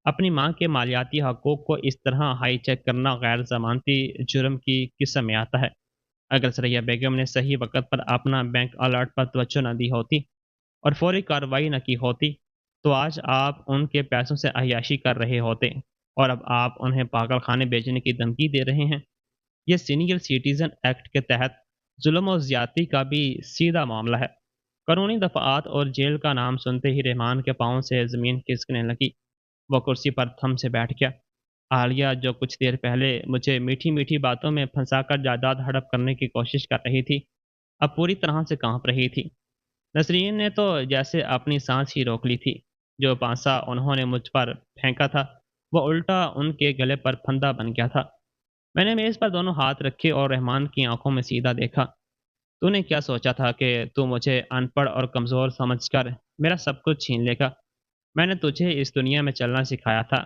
اپنی ماں کے مالیاتی حقوق کو اس طرح ہائی چیک کرنا غیر ضمانتی جرم کی قسم میں آتا ہے۔ اگر سریہ بیگم نے صحیح وقت پر اپنا بینک الرٹ پر توجہ نہ دی ہوتی اور فوری کارروائی نہ کی ہوتی تو آج آپ ان کے پیسوں سے عیاشی کر رہے ہوتے، اور اب آپ انہیں پاگل خانے بھیجنے کی دھمکی دے رہے ہیں۔ یہ سینئر سٹیزن ایکٹ کے تحت ظلم و زیادتی کا بھی سیدھا معاملہ ہے۔ قانونی دفعات اور جیل کا نام سنتے ہی رحمان کے پاؤں سے زمین کھسکنے لگی۔ وہ کرسی پر تھم سے بیٹھ گیا۔ عالیہ جو کچھ دیر پہلے مجھے میٹھی میٹھی باتوں میں پھنسا کر جائیداد ہڑپ کرنے کی کوشش کر رہی تھی، اب پوری طرح سے کانپ رہی تھی۔ نسرین نے تو جیسے اپنی سانس ہی روک لی تھی۔ جو پانسا انہوں نے مجھ پر پھینکا تھا وہ الٹا ان کے گلے پر پھندا بن گیا تھا۔ میں نے میز پر دونوں ہاتھ رکھے اور رحمان کی آنکھوں میں سیدھا دیکھا۔ تو نے کیا سوچا تھا کہ تو مجھے ان پڑھ اور کمزور سمجھ کر میرا سب کچھ چھین لے گا؟ میں نے تجھے اس دنیا میں چلنا سکھایا تھا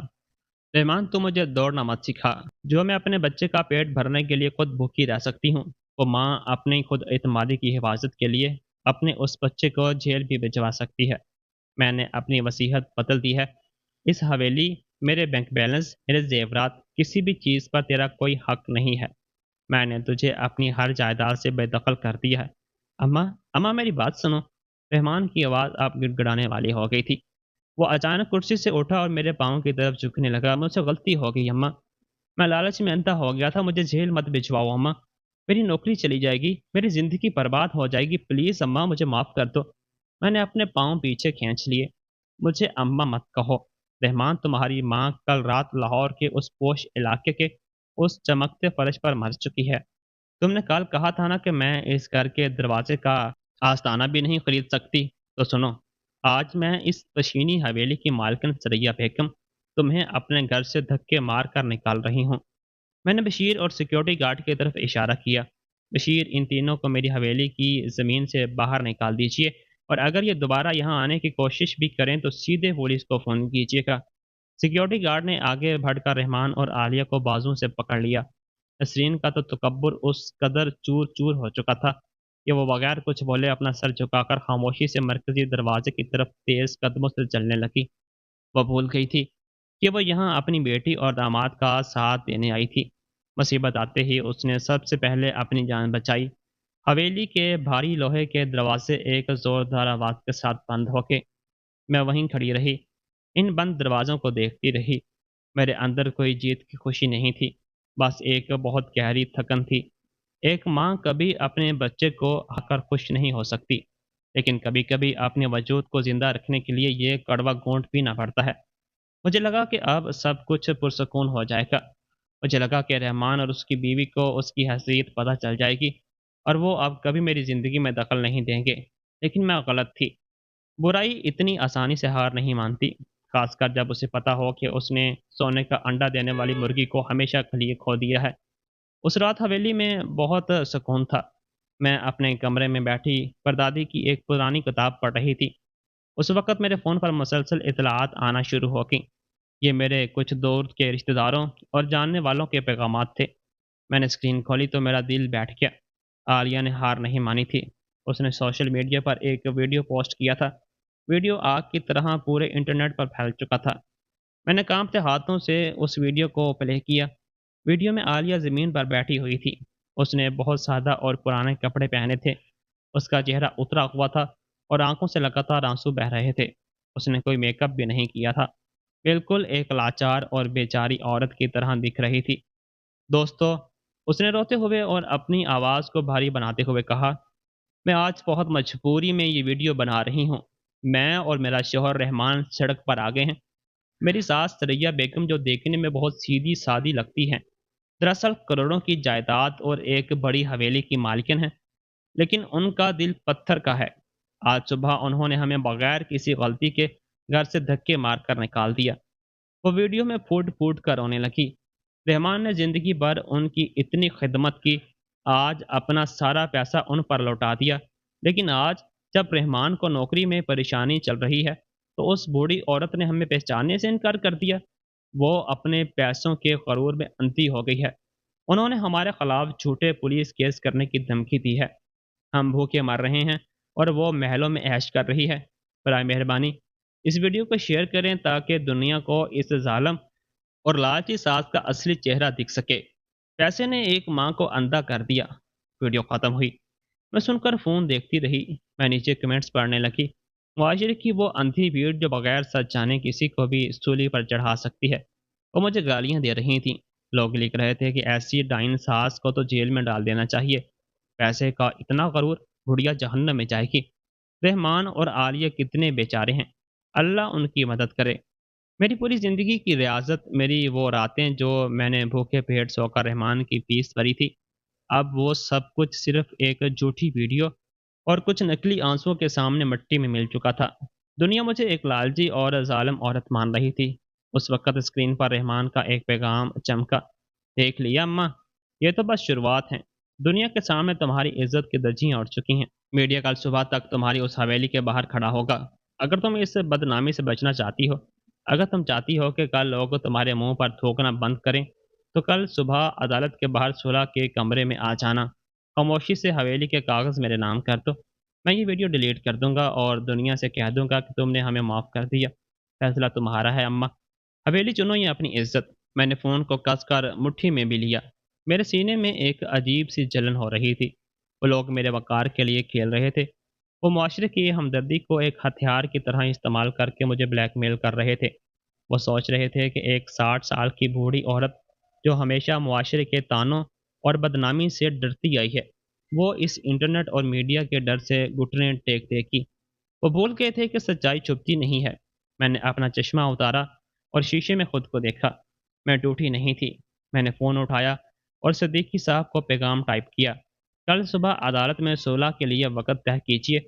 رحمان، تو مجھے دوڑنا مت سکھا۔ جو میں اپنے بچے کا پیٹ بھرنے کے لیے خود بھوکی رہ سکتی ہوں، وہ ماں اپنی خود اعتمادی کی حفاظت کے لیے اپنے اس بچے کو جیل بھی بھجوا سکتی ہے۔ میں نے اپنی وصیت بدل دی ہے۔ اس حویلی، میرے بینک بیلنس، میرے زیورات، کسی بھی چیز پر تیرا کوئی حق نہیں ہے۔ میں نے تجھے اپنی ہر جائیداد سے بے دخل کر دیا ہے۔ اماں، اماں میری بات سنو۔ رحمان کی آواز اب گڑگڑانے والی ہو گئی تھی۔ وہ اچانک کرسی سے اٹھا اور میرے پاؤں کی طرف جھکنے لگا۔ مجھ سے غلطی ہو گئی اماں، میں لالچ میں اندھا ہو گیا تھا، مجھے جیل مت بھجواؤ اماں، میری نوکری چلی جائے گی، میری زندگی برباد ہو جائے گی، پلیز اماں مجھے معاف کر دو۔ میں نے اپنے پاؤں پیچھے کھینچ لیے۔ مجھے اماں مت کہو، رحمان تمہاری ماں کل رات لاہور کے اس پوش علاقے کے اس چمکتے فرش پر مر چکی ہے۔ تم نے کل کہا تھا نا کہ میں اس گھر کے دروازے کا آستانہ بھی نہیں خرید سکتی، تو سنو، آج میں اس پشینی حویلی کی مالکن ثریا بیگم تمہیں اپنے گھر سے دھکے مار کر نکال رہی ہوں۔ میں نے بشیر اور سیکیورٹی گارڈ کی طرف اشارہ کیا۔ بشیر، ان تینوں کو میری حویلی کی زمین سے باہر نکال دیجیے، اور اگر یہ دوبارہ یہاں آنے کی کوشش بھی کریں تو سیدھے پولیس کو فون کیجیے گا۔ سیکیورٹی گارڈ نے آگے بڑھ کر رحمان اور عالیہ کو بازو سے پکڑ لیا۔ نسرین کا تو تکبر اس قدر چور چور ہو چکا تھا کہ وہ بغیر کچھ بولے اپنا سر جھکا کر خاموشی سے مرکزی دروازے کی طرف تیز قدموں سے چلنے لگی۔ وہ بھول گئی تھی کہ وہ یہاں اپنی بیٹی اور داماد کا ساتھ دینے آئی تھی۔ مصیبت آتے ہی اس نے سب سے پہلے اپنی جان بچائی۔ حویلی کے بھاری لوہے کے دروازے ایک زوردار آواز کے ساتھ بند ہو کے میں وہیں کھڑی رہی، ان بند دروازوں کو دیکھتی رہی۔ میرے اندر کوئی جیت کی خوشی نہیں تھی، بس ایک بہت گہری تھکن تھی۔ ایک ماں کبھی اپنے بچے کو ہا کر خوش نہیں ہو سکتی، لیکن کبھی کبھی اپنے وجود کو زندہ رکھنے کے لیے یہ کڑوا گھونٹ پینا پڑتا ہے۔ مجھے لگا کہ اب سب کچھ پرسکون ہو جائے گا۔ مجھے لگا کہ رحمان اور اس کی بیوی کو اس کی حیثیت پتہ چل جائے گی، اور وہ اب کبھی میری زندگی میں دخل نہیں دیں گے۔ لیکن میں غلط تھی۔ برائی اتنی آسانی سے ہار نہیں مانتی، خاص کر جب اسے پتا ہو کہ اس نے سونے کا انڈا دینے والی مرغی کو ہمیشہ کے لیے کھو دیا ہے۔ اس رات حویلی میں بہت سکون تھا۔ میں اپنے کمرے میں بیٹھی پردادی کی ایک پرانی کتاب پڑھ رہی تھی۔ اس وقت میرے فون پر مسلسل اطلاعات آنا شروع ہو گئیں۔ یہ میرے کچھ دور کے رشتہ داروں اور جاننے والوں کے پیغامات تھے۔ میں نے اسکرین کھولی تو میرا دل بیٹھ گیا۔ عالیہ نے ہار نہیں مانی تھی۔ اس نے سوشل میڈیا پر ایک ویڈیو پوسٹ کیا تھا۔ ویڈیو آگ کی طرح پورے انٹرنیٹ پر پھیل چکا تھا۔ میں نے کانپتے ہاتھوں سے اس ویڈیو کو پلے کیا۔ ویڈیو میں عالیہ زمین پر بیٹھی ہوئی تھی۔ اس نے بہت سادہ اور پرانے کپڑے پہنے تھے۔ اس کا چہرہ اترا ہوا تھا اور آنکھوں سے لگاتار آنسو بہہ رہے تھے۔ اس نے کوئی میک اپ بھی نہیں کیا تھا، بالکل ایک لاچار اور بیچاری عورت کی طرح دکھ رہی تھی۔ دوستو، اس نے روتے ہوئے اور اپنی آواز کو بھاری بناتے ہوئے کہا، میں آج بہت مجبوری میں یہ ویڈیو بنا رہی ہوں۔ میں اور میرا شوہر رحمان سڑک پر آ گئے ہیں۔ میری ساس ثریا بیگم جو دیکھنے میں بہت سیدھی سادی لگتی ہیں، دراصل کروڑوں کی جائیداد اور ایک بڑی حویلی کی مالکن ہیں، لیکن ان کا دل پتھر کا ہے۔ آج صبح انہوں نے ہمیں بغیر کسی غلطی کے گھر سے دھکے مار کر نکال دیا۔ وہ ویڈیو میں پھوٹ پھوٹ کر رونے لگی۔ رحمان نے زندگی بھر ان کی اتنی خدمت کی، آج اپنا سارا پیسہ ان پر لوٹا دیا، لیکن آج جب رحمان کو نوکری میں پریشانی چل رہی ہے تو اس بوڑھی عورت نے ہمیں پہچاننے سے انکار کر دیا۔ وہ اپنے پیسوں کے غرور میں اندھی ہو گئی ہے۔ انہوں نے ہمارے خلاف جھوٹے پولیس کیس کرنے کی دھمکی دی ہے۔ ہم بھوکے مر رہے ہیں اور وہ محلوں میں عیش کر رہی ہے۔ برائے مہربانی اس ویڈیو کو شیئر کریں تاکہ دنیا کو اس ظالم اور لالچی ساز کا اصلی چہرہ دکھ سکے۔ پیسے نے ایک ماں کو اندھا کر دیا۔ ویڈیو ختم ہوئی۔ میں سن کر فون دیکھتی رہی۔ میں نیچے کمنٹس پڑھنے لگی۔ معاشرے کی وہ اندھی بھیڑ جو بغیر سچ جانے کسی کو بھی سولی پر چڑھا سکتی ہے، وہ مجھے گالیاں دے رہی تھیں۔ لوگ لکھ رہے تھے کہ ایسی ڈائن ساز کو تو جیل میں ڈال دینا چاہیے، پیسے کا اتنا غرور، بڑھیا جہنم میں جائے گی۔ رحمان اور عالیہ کتنے بیچارے ہیں، اللہ ان کی مدد کرے۔ میری پوری زندگی کی ریاضت، میری وہ راتیں جو میں نے بھوکے پیٹ سو کر رحمان کی فیس بھری تھی، اب وہ سب کچھ صرف ایک جھوٹی ویڈیو اور کچھ نقلی آنسوؤں کے سامنے مٹی میں مل چکا تھا۔ دنیا مجھے ایک لالچی اور ظالم عورت مان رہی تھی۔ اس وقت اسکرین پر رحمان کا ایک پیغام چمکا، دیکھ لیا اماں، یہ تو بس شروعات ہیں، دنیا کے سامنے تمہاری عزت کی دجیاں اڑ چکی ہیں۔ میڈیا کل صبح تک تمہاری اس حویلی کے باہر کھڑا ہوگا۔ اگر تم اس بدنامی سے بچنا چاہتی ہو، اگر تم چاہتی ہو کہ کل لوگ تمہارے منہ پر تھوکنا بند کریں، تو کل صبح عدالت کے باہر صلح کے کمرے میں آ جانا۔ خاموشی سے حویلی کے کاغذ میرے نام کر دو۔ میں یہ ویڈیو ڈیلیٹ کر دوں گا اور دنیا سے کہہ دوں گا کہ تم نے ہمیں معاف کر دیا۔ فیصلہ تمہارا ہے اماں۔ حویلی چنو یا اپنی عزت۔ میں نے فون کو کس کر مٹھی میں بھی لیا۔ میرے سینے میں ایک عجیب سی جلن ہو رہی تھی۔ وہ لوگ میرے وقار کے لیے کھیل رہے تھے۔ وہ معاشرے کی ہمدردی کو ایک ہتھیار کی طرح استعمال کر کے مجھے بلیک میل کر رہے تھے۔ وہ سوچ رہے تھے کہ ایک 60 سال کی بوڑھی عورت جو ہمیشہ معاشرے کے طعنوں اور بدنامی سے ڈرتی آئی ہے، وہ اس انٹرنیٹ اور میڈیا کے ڈر سے گھٹنے ٹیک دے گی۔ وہ بھول گئے تھے کہ سچائی چھپتی نہیں ہے۔ میں نے اپنا چشمہ اتارا اور شیشے میں خود کو دیکھا۔ میں ٹوٹی نہیں تھی۔ میں نے فون اٹھایا اور صدیقی صاحب کو پیغام ٹائپ کیا: کل صبح عدالت میں صلح کے لیے وقت طے کیجیے،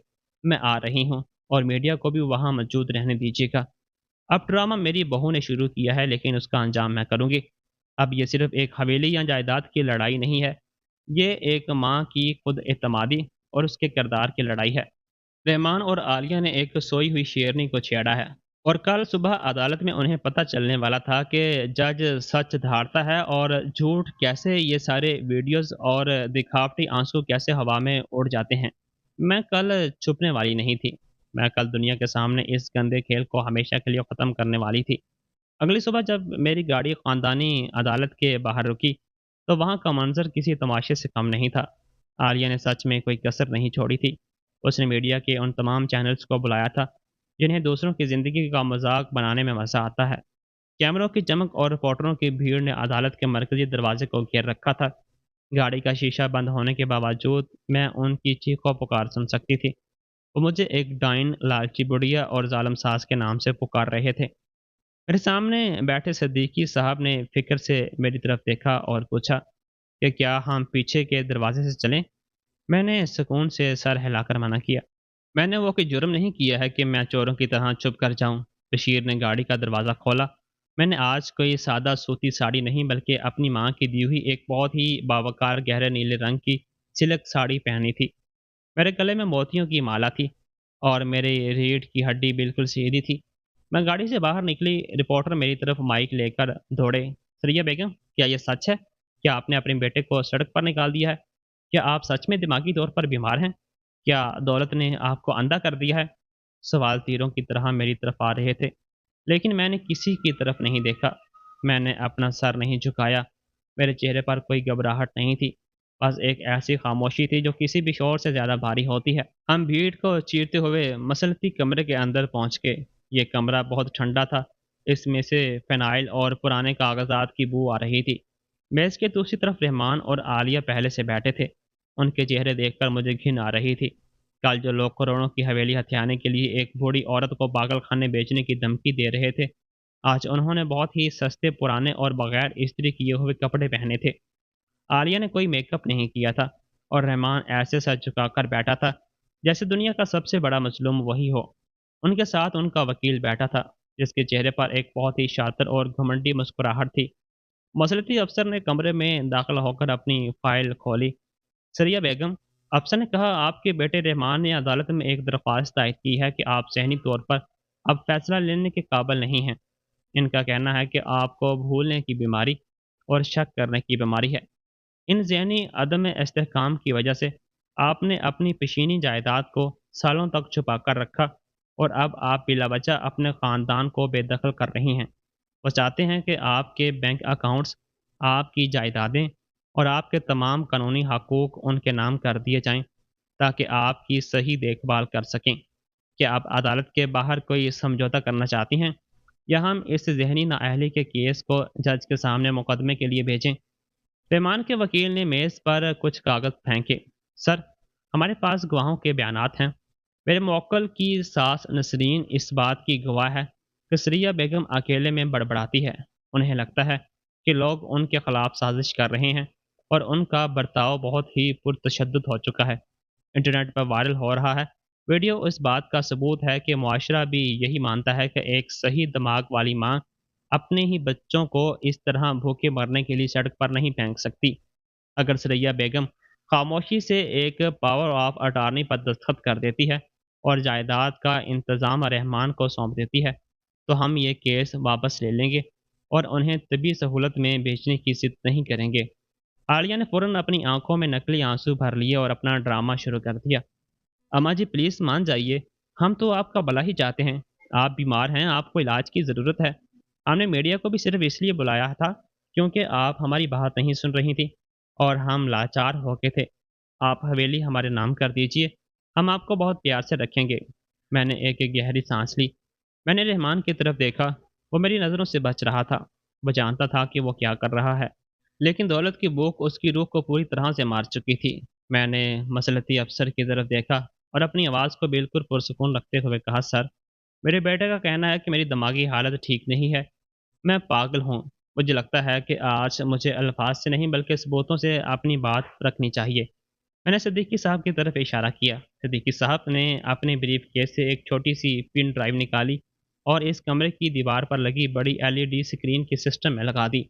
میں آ رہی ہوں، اور میڈیا کو بھی وہاں موجود رہنے دیجیے گا۔ اب ڈرامہ میری بہو نے شروع کیا ہے، لیکن اس کا انجام میں کروں گی۔ اب یہ صرف ایک حویلی یا جائیداد کی لڑائی نہیں ہے، یہ ایک ماں کی خود اعتمادی اور اس کے کردار کی لڑائی ہے۔ رحمان اور عالیہ نے ایک سوئی ہوئی شیرنی کو چھیڑا ہے، اور کل صبح عدالت میں انہیں پتہ چلنے والا تھا کہ جج سچ دھارتا ہے اور جھوٹ کیسے، یہ سارے ویڈیوز اور دکھاوٹی آنسو کیسے ہوا میں اڑ جاتے ہیں۔ میں کل چھپنے والی نہیں تھی۔ میں کل دنیا کے سامنے اس گندے کھیل کو ہمیشہ کے لیے ختم کرنے والی تھی۔ اگلی صبح جب میری گاڑی خاندانی عدالت کے باہر رکی تو وہاں کا منظر کسی تماشے سے کم نہیں تھا۔ عالیہ نے سچ میں کوئی کسر نہیں چھوڑی تھی۔ اس نے میڈیا کے ان تمام چینلز کو بلایا تھا جنہیں دوسروں کی زندگی کا مذاق بنانے میں مزہ آتا ہے۔ کیمروں کی چمک اور رپورٹروں کی بھیڑ نے عدالت کے مرکزی دروازے کو گھیر رکھا تھا۔ گاڑی کا شیشہ بند ہونے کے باوجود میں ان کی چیخ و پکار سن سکتی تھی۔ وہ مجھے ایک ڈائن، لالچی بڑھیا اور ظالم ساز کے نام سے پکار رہے تھے۔ میرے سامنے بیٹھے صدیقی صاحب نے فکر سے میری طرف دیکھا اور پوچھا کہ کیا ہم پیچھے کے دروازے سے چلیں؟ میں نے سکون سے سر ہلا کر منع کیا۔ میں نے وہ کوئی جرم نہیں کیا ہے کہ میں چوروں کی طرح چھپ کر جاؤں۔ بشیر نے گاڑی کا دروازہ کھولا۔ میں نے آج کوئی سادہ سوتی ساڑی نہیں بلکہ اپنی ماں کی دی ہوئی ایک بہت ہی باوقار گہرے نیلے رنگ کی سلک ساڑی پہنی تھی۔ میرے گلے میں موتیوں کی مالا تھی اور میری ریڑھ کی ہڈی بالکل سیدھی تھی۔ میں گاڑی سے باہر نکلی۔ رپورٹر میری طرف مائک لے کر دوڑے۔ سریہ بیگم، کیا یہ سچ ہے؟ کیا آپ نے اپنے بیٹے کو سڑک پر نکال دیا ہے؟ کیا آپ سچ میں دماغی طور پر بیمار ہیں؟ کیا دولت نے آپ کو اندھا کر دیا ہے؟ سوال تیروں کی طرح میری طرف آ رہے تھے، لیکن میں نے کسی کی طرف نہیں دیکھا۔ میں نے اپنا سر نہیں جھکایا۔ میرے چہرے پر کوئی گھبراہٹ نہیں تھی، بس ایک ایسی خاموشی تھی جو کسی بھی شور سے زیادہ بھاری ہوتی ہے۔ ہم بھیڑ کو چیرتے ہوئے مسلطی کمرے کے اندر پہنچ گئے۔ یہ کمرہ بہت ٹھنڈا تھا۔ اس میں سے فینائل اور پرانے کاغذات کی بو آ رہی تھی۔ میز کے دوسری طرف رحمان اور عالیہ پہلے سے بیٹھے تھے۔ ان کے چہرے دیکھ کر مجھے گھن آ رہی تھی۔ کل جو لوگ کروڑوں کی حویلی ہتھیانے کے لیے ایک بوڑھی عورت کو پاگل خانے بیچنے کی دھمکی دے رہے تھے، آج انہوں نے بہت ہی سستے، پرانے اور بغیر استری کیے ہوئے کپڑے پہنے تھے۔ عالیہ نے کوئی میک اپ نہیں کیا تھا اور رحمان ایسے سر جھکا کر بیٹھا تھا جیسے دنیا کا سب سے بڑا مظلوم وہی ہو۔ ان کے ساتھ ان کا وکیل بیٹھا تھا جس کے چہرے پر ایک بہت ہی شاطر اور گھمنڈی مسکراہٹ تھی۔ مسلطی افسر نے کمرے میں داخل ہو کر اپنی فائل کھولی۔ سریہ بیگم، افسر نے کہا، آپ کے بیٹے رحمان نے عدالت میں ایک درخواست دائر کی ہے کہ آپ ذہنی طور پر اب فیصلہ لینے کے قابل نہیں ہیں۔ ان کا کہنا ہے کہ آپ کو بھولنے کی بیماری اور شک کرنے کی بیماری ہے۔ ان ذہنی عدم استحکام کی وجہ سے آپ نے اپنی پیشینی جائیداد کو سالوں تک چھپا کر رکھا، اور اب آپ بلا وجہ اپنے خاندان کو بے دخل کر رہی ہیں۔ وہ چاہتے ہیں کہ آپ کے بینک اکاؤنٹس، آپ کی جائیدادیں اور آپ کے تمام قانونی حقوق ان کے نام کر دیے جائیں تاکہ آپ کی صحیح دیکھ بھال کر سکیں۔ کیا آپ عدالت کے باہر کوئی سمجھوتا کرنا چاہتی ہیں، یا ہم اس ذہنی نااہلی کے کیس کو جج کے سامنے مقدمے کے لیے بھیجیں؟ رحمان کے وکیل نے میز پر کچھ کاغذ پھینکے۔ سر، ہمارے پاس گواہوں کے بیانات ہیں۔ میرے موکل کی ساس نسرین اس بات کی گواہ ہے کہ سریہ بیگم اکیلے میں بڑبڑاتی ہے۔ انہیں لگتا ہے کہ لوگ ان کے خلاف سازش کر رہے ہیں اور ان کا برتاؤ بہت ہی پرتشدد ہو چکا ہے۔ انٹرنیٹ پر وائرل ہو رہا ہے ویڈیو اس بات کا ثبوت ہے کہ معاشرہ بھی یہی مانتا ہے کہ ایک صحیح دماغ والی ماں اپنے ہی بچوں کو اس طرح بھوکے مرنے کے لیے سڑک پر نہیں پھینک سکتی۔ اگر سریہ بیگم خاموشی سے ایک پاور آف اٹارنی پر دستخط کر دیتی ہے اور جائیداد کا انتظام رحمان کو سونپ دیتی ہے تو ہم یہ کیس واپس لے لیں گے اور انہیں طبی سہولت میں بیچنے کی ضد نہیں کریں گے۔ عالیہ نے فوراً اپنی آنکھوں میں نقلی آنسو بھر لیے اور اپنا ڈرامہ شروع کر دیا۔ اما جی پلیز مان جائیے، ہم تو آپ کا بھلا ہی چاہتے ہیں۔ آپ بیمار ہیں، آپ کو علاج کی ضرورت ہے۔ ہم نے میڈیا کو بھی صرف اس لیے بلایا تھا کیونکہ آپ ہماری بات نہیں سن رہی تھی۔ اور ہم لاچار ہو کے تھے۔ آپ حویلی ہمارے نام کر دیجئے، ہم آپ کو بہت پیار سے رکھیں گے۔ میں نے ایک گہری سانس لی۔ میں نے رحمان کی طرف دیکھا۔ وہ میری نظروں سے بچ رہا تھا۔ وہ جانتا تھا کہ وہ کیا کر رہا ہے، لیکن دولت کی بھوک اس کی روح کو پوری طرح سے مار چکی تھی۔ میں نے مسلطی افسر کی طرف دیکھا اور اپنی آواز کو بالکل پرسکون رکھتے ہوئے کہا، سر، میرے بیٹے کا کہنا ہے کہ میری دماغی حالت ٹھیک نہیں ہے۔ میں پاگل ہوں۔ مجھے لگتا ہے کہ آج مجھے الفاظ سے نہیں بلکہ ثبوتوں سے اپنی بات رکھنی چاہیے۔ میں نے صدیقی صاحب کی طرف اشارہ کیا۔ صدیقی صاحب نے اپنے بریف کیس سے ایک چھوٹی سی پن ڈرائیو نکالی اور اس کمرے کی دیوار پر لگی بڑی LED اسکرین کے سسٹم میں لگا دی۔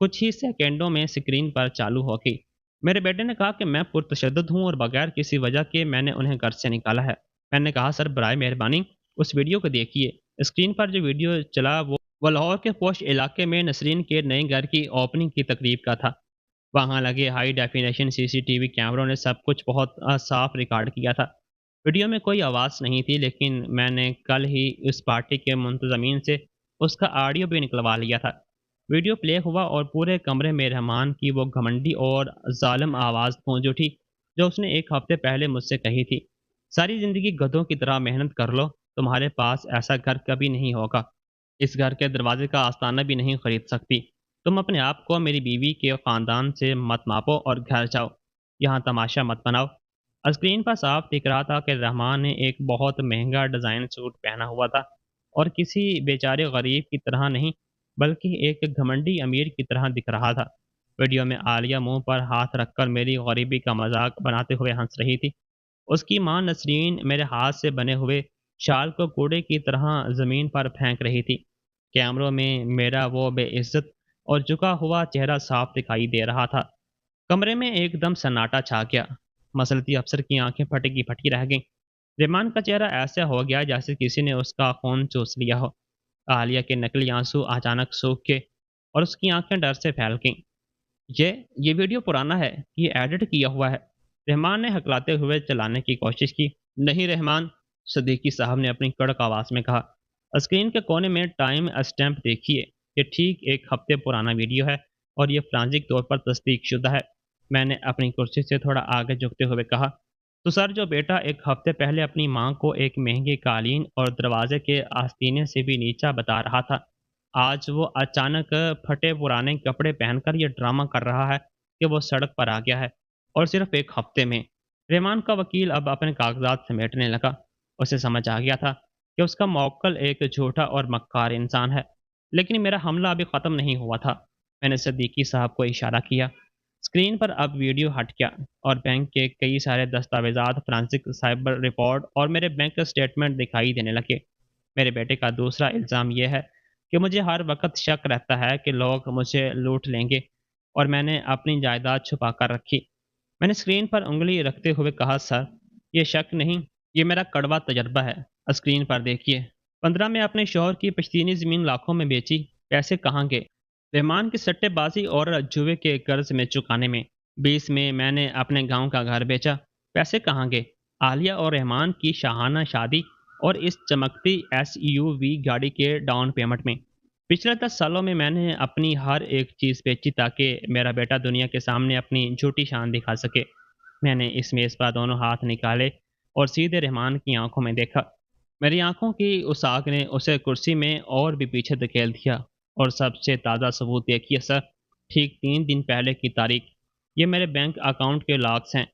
کچھ ہی سیکنڈوں میں اسکرین پر چالو ہو گئی۔ میرے بیٹے نے کہا کہ میں پرتشدد ہوں اور بغیر کسی وجہ کے میں نے انہیں گھر سے نکالا ہے۔ میں نے کہا، سر، برائے مہربانی اس ویڈیو کو دیکھیے۔ اسکرین پر جو ویڈیو چلا وہ لاہور کے پوش علاقے میں نسرین کے نئے گھر کی اوپننگ کی تقریب کا تھا۔ وہاں لگے ہائی ڈیفینیشن CCTV کیمروں نے سب کچھ بہت صاف ریکارڈ کیا تھا۔ ویڈیو میں کوئی آواز نہیں تھی، لیکن میں نے کل ہی اس پارٹی کے منتظمین سے اس کا آڈیو بھی نکلوا لیا تھا۔ ویڈیو پلے ہوا اور پورے کمرے میں رحمان کی وہ گھمنڈی اور ظالم آواز گونج اٹھی جو اس نے ایک ہفتے پہلے مجھ سے کہی تھی، ساری زندگی گدھوں کی طرح محنت کر لو، تمہارے پاس ایسا گھر کبھی نہیں ہوگا، اس گھر کے دروازے کا آستانہ بھی نہیں خرید سکتی، تم اپنے آپ کو میری بیوی کے خاندان سے مت ماپو اور گھر جاؤ، یہاں تماشا مت بناؤ۔ اسکرین پر صاف دکھ رہا تھا کہ رحمان نے ایک بہت مہنگا ڈیزائن سوٹ پہنا ہوا تھا اور کسی بیچارے غریب کی طرح نہیں بلکہ ایک گھمنڈی امیر کی طرح دکھ رہا تھا۔ ویڈیو میں عالیہ منہ پر ہاتھ رکھ کر میری غریبی کا مذاق بناتے ہوئے ہنس رہی تھی۔ اس کی ماں نسرین میرے ہاتھ سے بنے ہوئے شال کو کوڑے کی طرح زمین پر پھینک رہی تھی۔ کیمروں میں میرا وہ بے عزت اور جھکا ہوا چہرہ صاف دکھائی دے رہا تھا۔ کمرے میں ایک دم سناٹا چھا گیا۔ مسلطی افسر کی آنکھیں پھٹی کی پھٹی رہ گئیں۔ رحمان کا چہرہ ایسا ہو گیا جیسے کسی نے اس کا خون چوس لیا ہو۔ عالیہ کے نکلی آنسو اچانک سوکھ کے اور اس کی آنکھیں ڈر سے پھیل گئیں۔ یہ ویڈیو پرانا ہے، یہ ایڈٹ کیا ہوا ہے، رحمان نے ہکلاتے ہوئے چلانے کی کوشش کی۔ نہیں رحمان، صدیقی صاحب نے اپنی کڑک آواز میں کہا۔ اسکرین کے کونے میں ٹائم اسٹیمپ دیکھیے، یہ ٹھیک ایک ہفتے پرانا ویڈیو ہے اور یہ فرانزک طور پر تصدیق شدہ ہے۔ میں نے اپنی کرسی سے تھوڑا آگے جھکتے ہوئے کہا، تو سر، جو بیٹا ایک ہفتے پہلے اپنی ماں کو ایک مہنگی قالین اور دروازے کے آستینے سے بھی نیچا بتا رہا تھا، آج وہ اچانک پھٹے پرانے کپڑے پہن کر یہ ڈرامہ کر رہا ہے کہ وہ سڑک پر آ گیا ہے، اور صرف ایک ہفتے میں۔ رحمان کا وکیل اب اپنے کاغذات سمیٹنے لگا۔ اسے سمجھ آ گیا تھا کہ اس کا موکل ایک جھوٹا اور مکار انسان ہے، لیکن میرا حملہ ابھی ختم نہیں ہوا تھا۔ میں نے صدیقی صاحب کو اشارہ کیا۔ اسکرین پر اب ویڈیو ہٹ گیا اور بینک کے کئی سارے دستاویزات، فرانسک سائبر رپورٹ اور میرے بینک اسٹیٹمنٹ دکھائی دینے لگے۔ میرے بیٹے کا دوسرا الزام یہ ہے کہ مجھے ہر وقت شک رہتا ہے کہ لوگ مجھے لوٹ لیں گے اور میں نے اپنی جائیداد چھپا کر رکھی۔ میں نے اسکرین پر انگلی رکھتے ہوئے کہا، سر، یہ شک نہیں، یہ میرا کڑوا تجربہ ہے۔ اسکرین پر دیکھیے۔ 15 میں اپنے شوہر کی پشتینی زمین لاکھوں میں بیچی، پیسے کہاں گئے؟ رحمان کی سٹے بازی اور جوئے کے قرض میں چکانے میں۔ 20 میں میں نے اپنے گاؤں کا گھر بیچا، پیسے کہاں گئے؟ عالیہ اور رحمان کی شاہانہ شادی اور اس چمکتی SUV گاڑی کے ڈاؤن پیمنٹ میں۔ پچھلے 10 سالوں میں نے اپنی ہر ایک چیز بیچی تاکہ میرا بیٹا دنیا کے سامنے اپنی جھوٹی شان دکھا سکے۔ میں نے اس میز پر دونوں ہاتھ نکالے اور سیدھے رحمان کی آنکھوں میں دیکھا۔ میری آنکھوں کی اس آگ نے اسے کرسی میں اور بھی پیچھے دھکیل دیا۔ اور سب سے تازہ ثبوت دیکھیے سر، ٹھیک 3 دن پہلے کی تاریخ، یہ میرے بینک اکاؤنٹ کے لاگز ہیں۔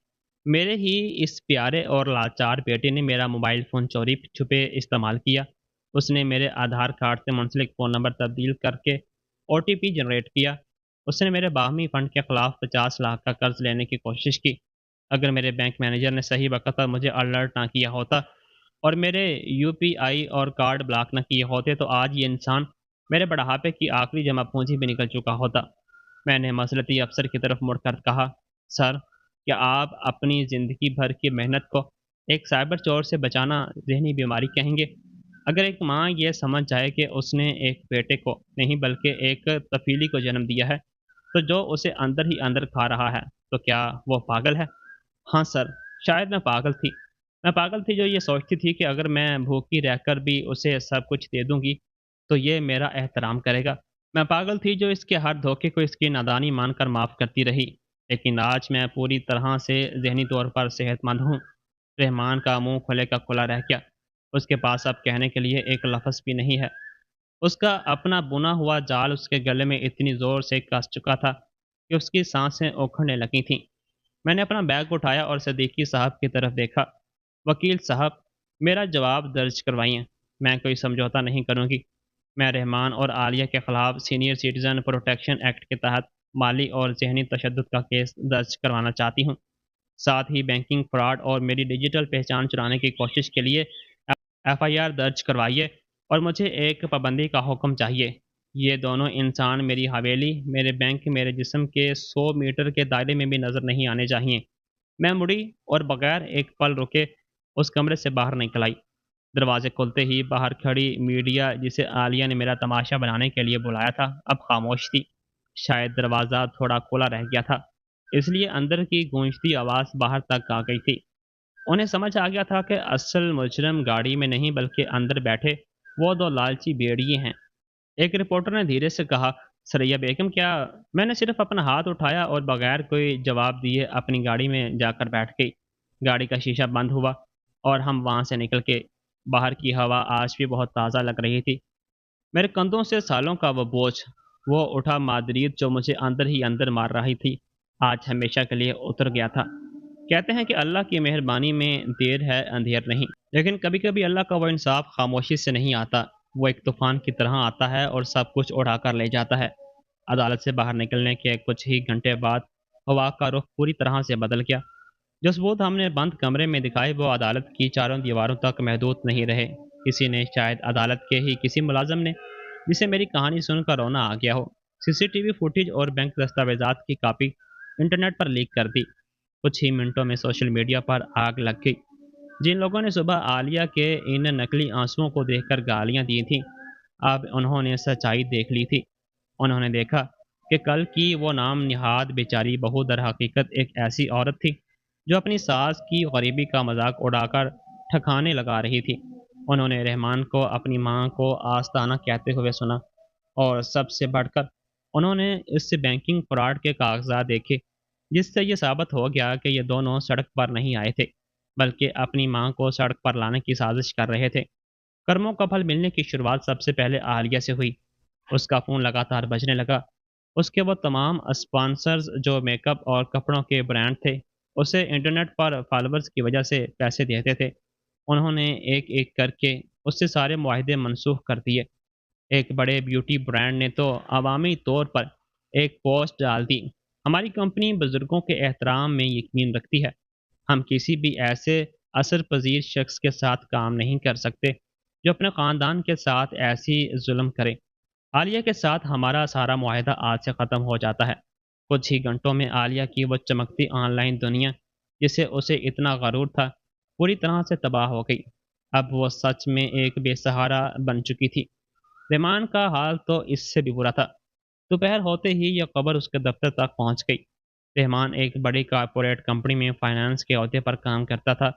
میرے ہی اس پیارے اور لاچار بیٹے نے میرا موبائل فون چوری چھپے استعمال کیا۔ اس نے میرے آدھار کارڈ سے منسلک فون نمبر تبدیل کر کے OTP جنریٹ کیا۔ اس نے میرے باہمی فنڈ کے خلاف 50 لاکھ کا قرض لینے کی کوشش کی۔ اگر میرے بینک مینیجر نے صحیح وقت پر مجھے الرٹ نہ کیا ہوتا اور میرے UPI اور کارڈ بلاک نہ کیے ہوتے تو آج یہ انسان میرے بڑھاپے کی آخری جمع پونجی بھی نکل چکا ہوتا۔ میں نے مسلطی افسر کی طرف مڑ کر کہا، سر، کیا آپ اپنی زندگی بھر کی محنت کو ایک سائبر چور سے بچانا ذہنی بیماری کہیں گے؟ اگر ایک ماں یہ سمجھ جائے کہ اس نے ایک بیٹے کو نہیں بلکہ ایک تفیلی کو جنم دیا ہے تو جو اسے اندر ہی اندر کھا رہا ہے، تو کیا وہ پاگل ہے؟ ہاں سر، شاید میں پاگل تھی۔ میں پاگل تھی جو یہ سوچتی تھی کہ اگر میں بھوکی رہ کر بھی اسے سب کچھ دے دوں گی تو یہ میرا احترام کرے گا۔ میں پاگل تھی جو اس کے ہر دھوکے کو اس کی نادانی مان کر معاف کرتی رہی۔ لیکن آج میں پوری طرح سے ذہنی طور پر صحت مند ہوں۔ رحمان کا منہ کھلے کا کھلا رہ گیا۔ اس کے پاس اب کہنے کے لیے ایک لفظ بھی نہیں ہے۔ اس کا اپنا بنا ہوا جال اس کے گلے میں اتنی زور سے کس چکا تھا کہ اس کی سانسیں اکھڑنے لگی تھیں۔ میں نے اپنا بیگ اٹھایا اور صدیقی صاحب کی طرف دیکھا۔ وکیل صاحب، میرا جواب درج کروائیں۔ میں کوئی سمجھوتا نہیں کروں گی۔ میں رحمان اور عالیہ کے خلاف سینئر سٹیزن پروٹیکشن ایکٹ کے تحت مالی اور ذہنی تشدد کا کیس درج کروانا چاہتی ہوں۔ ساتھ ہی بینکنگ فراڈ اور میری ڈیجیٹل پہچان چرانے کی کوشش کے لیے ایف آئی آر درج کروائیے، اور مجھے ایک پابندی کا حکم چاہیے۔ یہ دونوں انسان میری حویلی، میرے بینک، میرے جسم کے 100 میٹر کے دائرے میں بھی نظر نہیں آنے چاہیے۔ میں مڑی اور بغیر ایک پل رکے اس کمرے سے باہر نکل آئی۔ دروازے کھلتے ہی باہر کھڑی میڈیا، جسے عالیہ نے میرا تماشا بنانے کے لیے بلایا تھا، اب خاموش تھی۔ شاید دروازہ تھوڑا کھلا رہ گیا تھا، اس لیے اندر کی گونجتی آواز باہر تک آ گئی تھی۔ انہیں سمجھ آ گیا تھا کہ اصل مجرم گاڑی میں نہیں بلکہ اندر بیٹھے وہ دو لالچی بھیڑیے ہیں۔ ایک رپورٹر نے دھیرے سے کہا، سریا بیگم کیا؟ میں نے صرف اپنا ہاتھ اٹھایا اور بغیر کوئی جواب دیے اپنی گاڑی میں جا کر بیٹھ گئی۔ گاڑی کا شیشہ بند ہوا اور ہم وہاں سے نکل کے۔ باہر کی ہوا آج بھی بہت تازہ لگ رہی تھی۔ میرے کندھوں سے سالوں کا وہ بوجھ، وہ اٹھا مادریت جو مجھے اندر ہی اندر مار رہی تھی، آج ہمیشہ کے لیے اتر گیا تھا۔ کہتے ہیں کہ اللہ کی مہربانی میں دیر ہے اندھیر نہیں، لیکن کبھی کبھی اللہ کا وہ انصاف خاموشی سے نہیں آتا، وہ ایک طوفان کی طرح آتا ہے اور سب کچھ اڑا کر لے جاتا ہے۔ عدالت سے باہر نکلنے کے کچھ ہی گھنٹے بعد ہوا کا رخ پوری طرح سے بدل گیا۔ جو ثبوت ہم نے بند کمرے میں دکھائے وہ عدالت کی چاروں دیواروں تک محدود نہیں رہے۔ کسی نے، شاید عدالت کے ہی کسی ملازم نے، جسے میری کہانی سن کر رونا آ گیا ہو، سی سی ٹی وی فوٹیج اور بینک دستاویزات کی کاپی انٹرنیٹ پر لیک کر دی۔ کچھ ہی منٹوں میں سوشل میڈیا پر آگ لگ گئی۔ جن لوگوں نے صبح عالیہ کے ان نقلی آنسوؤں کو دیکھ کر گالیاں دی تھیں، اب انہوں نے سچائی دیکھ لی تھی۔ انہوں نے دیکھا کہ کل کی وہ نام نہاد بیچاری بہو در حقیقت ایک ایسی عورت تھی جو اپنی ساس کی غریبی کا مذاق اڑا کر ٹھکانے لگا رہی تھی۔ انہوں نے رحمان کو اپنی ماں کو آستانہ کہتے ہوئے سنا، اور سب سے بڑھ کر انہوں نے اس سے بینکنگ فراڈ کے کاغذات دیکھے، جس سے یہ ثابت ہو گیا کہ یہ دونوں سڑک پر نہیں آئے تھے بلکہ اپنی ماں کو سڑک پر لانے کی سازش کر رہے تھے۔ کرموں کا پھل ملنے کی شروعات سب سے پہلے عالیہ سے ہوئی۔ اس کا فون لگاتار بجنے لگا۔ اس کے وہ تمام اسپانسرز جو میک اپ اور کپڑوں کے برانڈ تھے، اسے انٹرنیٹ پر فالوورز کی وجہ سے پیسے دیتے تھے۔ انہوں نے ایک ایک کر کے اس سے سارے معاہدے منسوخ کر دیے۔ ایک بڑے بیوٹی برانڈ نے تو عوامی طور پر ایک پوسٹ ڈال دی، ہماری کمپنی بزرگوں کے احترام میں یقین رکھتی ہے، ہم کسی بھی ایسے اثر پذیر شخص کے ساتھ کام نہیں کر سکتے جو اپنے خاندان کے ساتھ ایسی ظلم کرے۔ عالیہ کے ساتھ ہمارا سارا معاہدہ آج سے ختم ہو جاتا ہے۔ کچھ ہی گھنٹوں میں عالیہ کی وہ چمکتی آن لائن دنیا، جسے اسے اتنا غرور تھا، پوری طرح سے تباہ ہو گئی۔ اب وہ سچ میں ایک بے سہارا بن چکی تھی۔ رحمان کا حال تو اس سے بھی برا تھا۔ دوپہر ہوتے ہی یہ خبر اس کے دفتر تک پہنچ گئی۔ رحمان ایک بڑی کارپوریٹ کمپنی میں فائنانس کے عہدے پر کام کرتا تھا۔